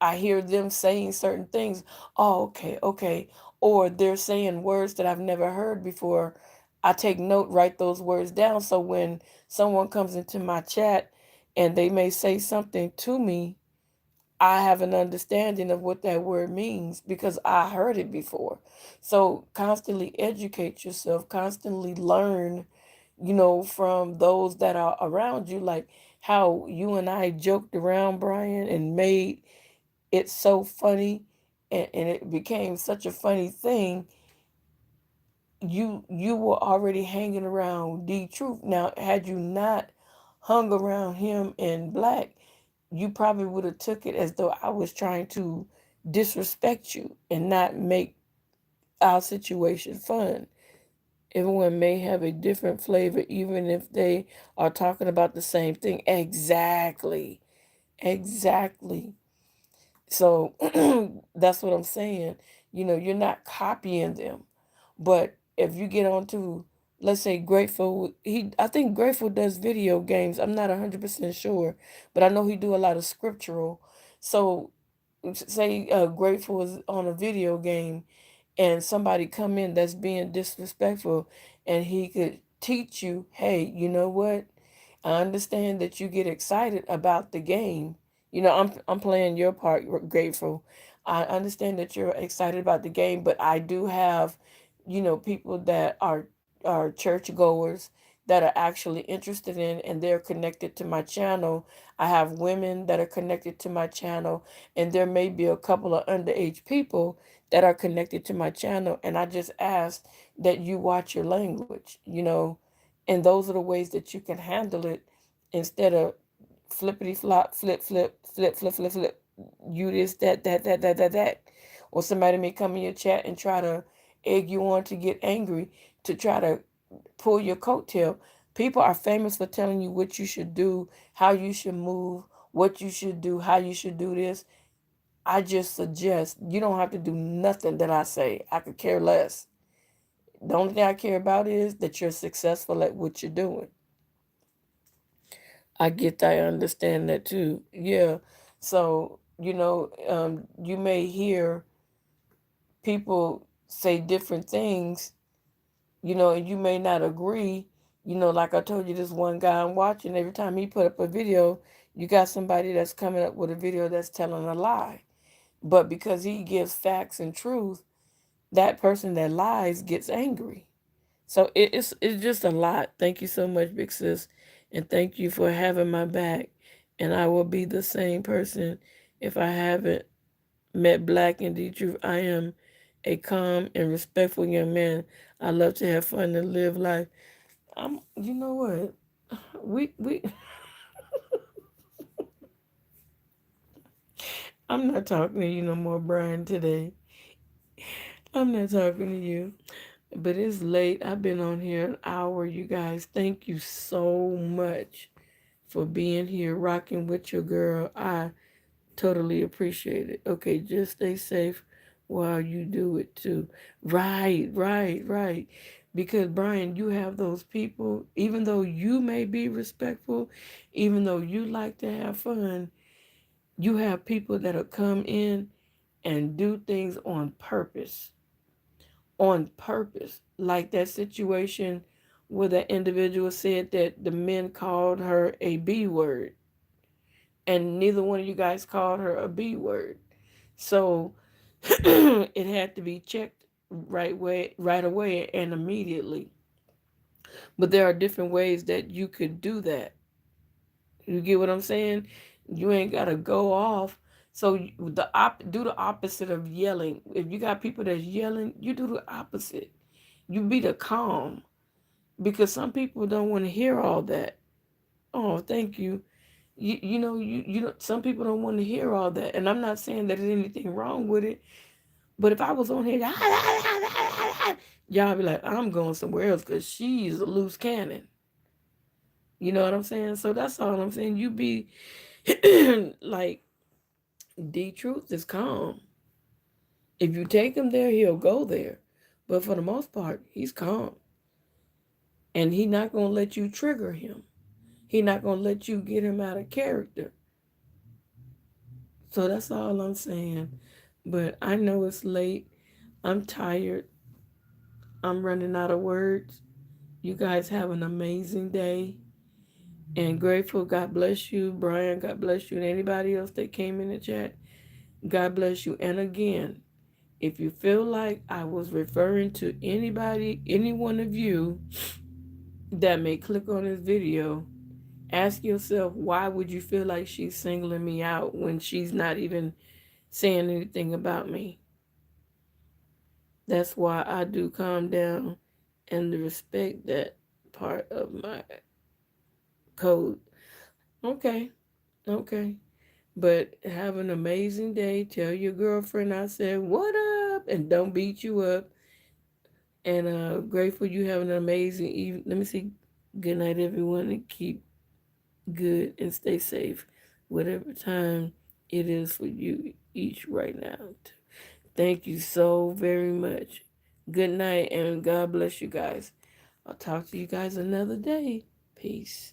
I hear them saying certain things. Oh, okay, okay. Or they're saying words that I've never heard before. I take note, write those words down. So when someone comes into my chat and they may say something to me, I have an understanding of what that word means because I heard it before. So constantly educate yourself, constantly learn, from those that are around you. Like how you and I joked around, Brian, and made it so funny, and it became such a funny thing. You were already hanging around D Truth. Now, had you not hung around him and Black, you probably would have took it as though I was trying to disrespect you and not make our situation fun. Everyone may have a different flavor, even if they are talking about the same thing. Exactly. Exactly. So that's what I'm saying. You're not copying them. But if you get on to, let's say, Grateful, I think Grateful does video games. I'm not 100% sure, but I know he do a lot of scriptural. So say Grateful is on a video game and somebody come in that's being disrespectful, and he could teach you, hey, you know what? I understand that you get excited about the game. I'm playing your part, Grateful. I understand that you're excited about the game, but I do have, people that are churchgoers that are actually interested in, and they're connected to my channel. I have women that are connected to my channel, and there may be a couple of underage people that are connected to my channel, and I just ask that you watch your language. And those are the ways that you can handle it, instead of flippity flop, flip, flip, flip, flip, flip, flip. You this, that. Or somebody may come in your chat and try to egg you on to get angry, to try to pull your coattail. People are famous for telling you what you should do, how you should move, what you should do, how you should do this. I just suggest you don't have to do nothing that I say. I could care less. The only thing I care about is that you're successful at what you're doing. I get that. I understand that too. Yeah. So, you may hear people say different things, and you may not agree. Like I told you, this one guy I'm watching, every time he put up a video, you got somebody that's coming up with a video that's telling a lie. But because he gives facts and truth, that person that lies gets angry. So it's just a lot. Thank you so much, big sis, and thank you for having my back. And I will be the same person if I haven't met Black and D Truth. I am a calm and respectful young man. I love to have fun and live life. You know what? We I'm not talking to you no more, Brian, today. I'm not talking to you. But it's late. I've been on here an hour, you guys. Thank you so much for being here, rocking with your girl. I totally appreciate it. Okay, just stay safe while you do it too. Right, right, right. Because, Brian, you have those people, even though you may be respectful, even though you like to have fun, you have people that'll come in and do things on purpose. On purpose. Like that situation where that individual said that the men called her a B word, and neither one of you guys called her a B word. So it had to be checked right away and immediately. But there are different ways that you could do that. You get what I'm saying? You ain't gotta go off. So do the opposite of yelling. If you got people that's yelling, you do the opposite. You be the calm, because some people don't want to hear all that. Oh, thank you. You know, some people don't want to hear all that, and I'm not saying that there's anything wrong with it. But if I was on here, y'all be like, I'm going somewhere else because she's a loose cannon. You know what I'm saying? So that's all I'm saying. You be like, D Truth is calm. If you take him there, he'll go there. But for the most part, he's calm. And he not going to let you trigger him. He not going to let you get him out of character. So that's all I'm saying. But I know it's late. I'm tired. I'm running out of words. You guys have an amazing day. And grateful, God bless you. Brian, God bless you. And anybody else that came in the chat, God bless you. And again, if you feel like I was referring to anybody, any one of you that may click on this video, ask yourself, why would you feel like she's singling me out when she's not even saying anything about me? That's why I do calm down and respect that part of my code. Okay, okay. But have an amazing day. Tell your girlfriend I said, what up? And don't beat you up. And grateful you have an amazing evening. Let me see. Good night, everyone, and keep good and stay safe, whatever time it is for you each right now. Thank you so very much. Good night, and God bless you guys. I'll talk to you guys another day. Peace.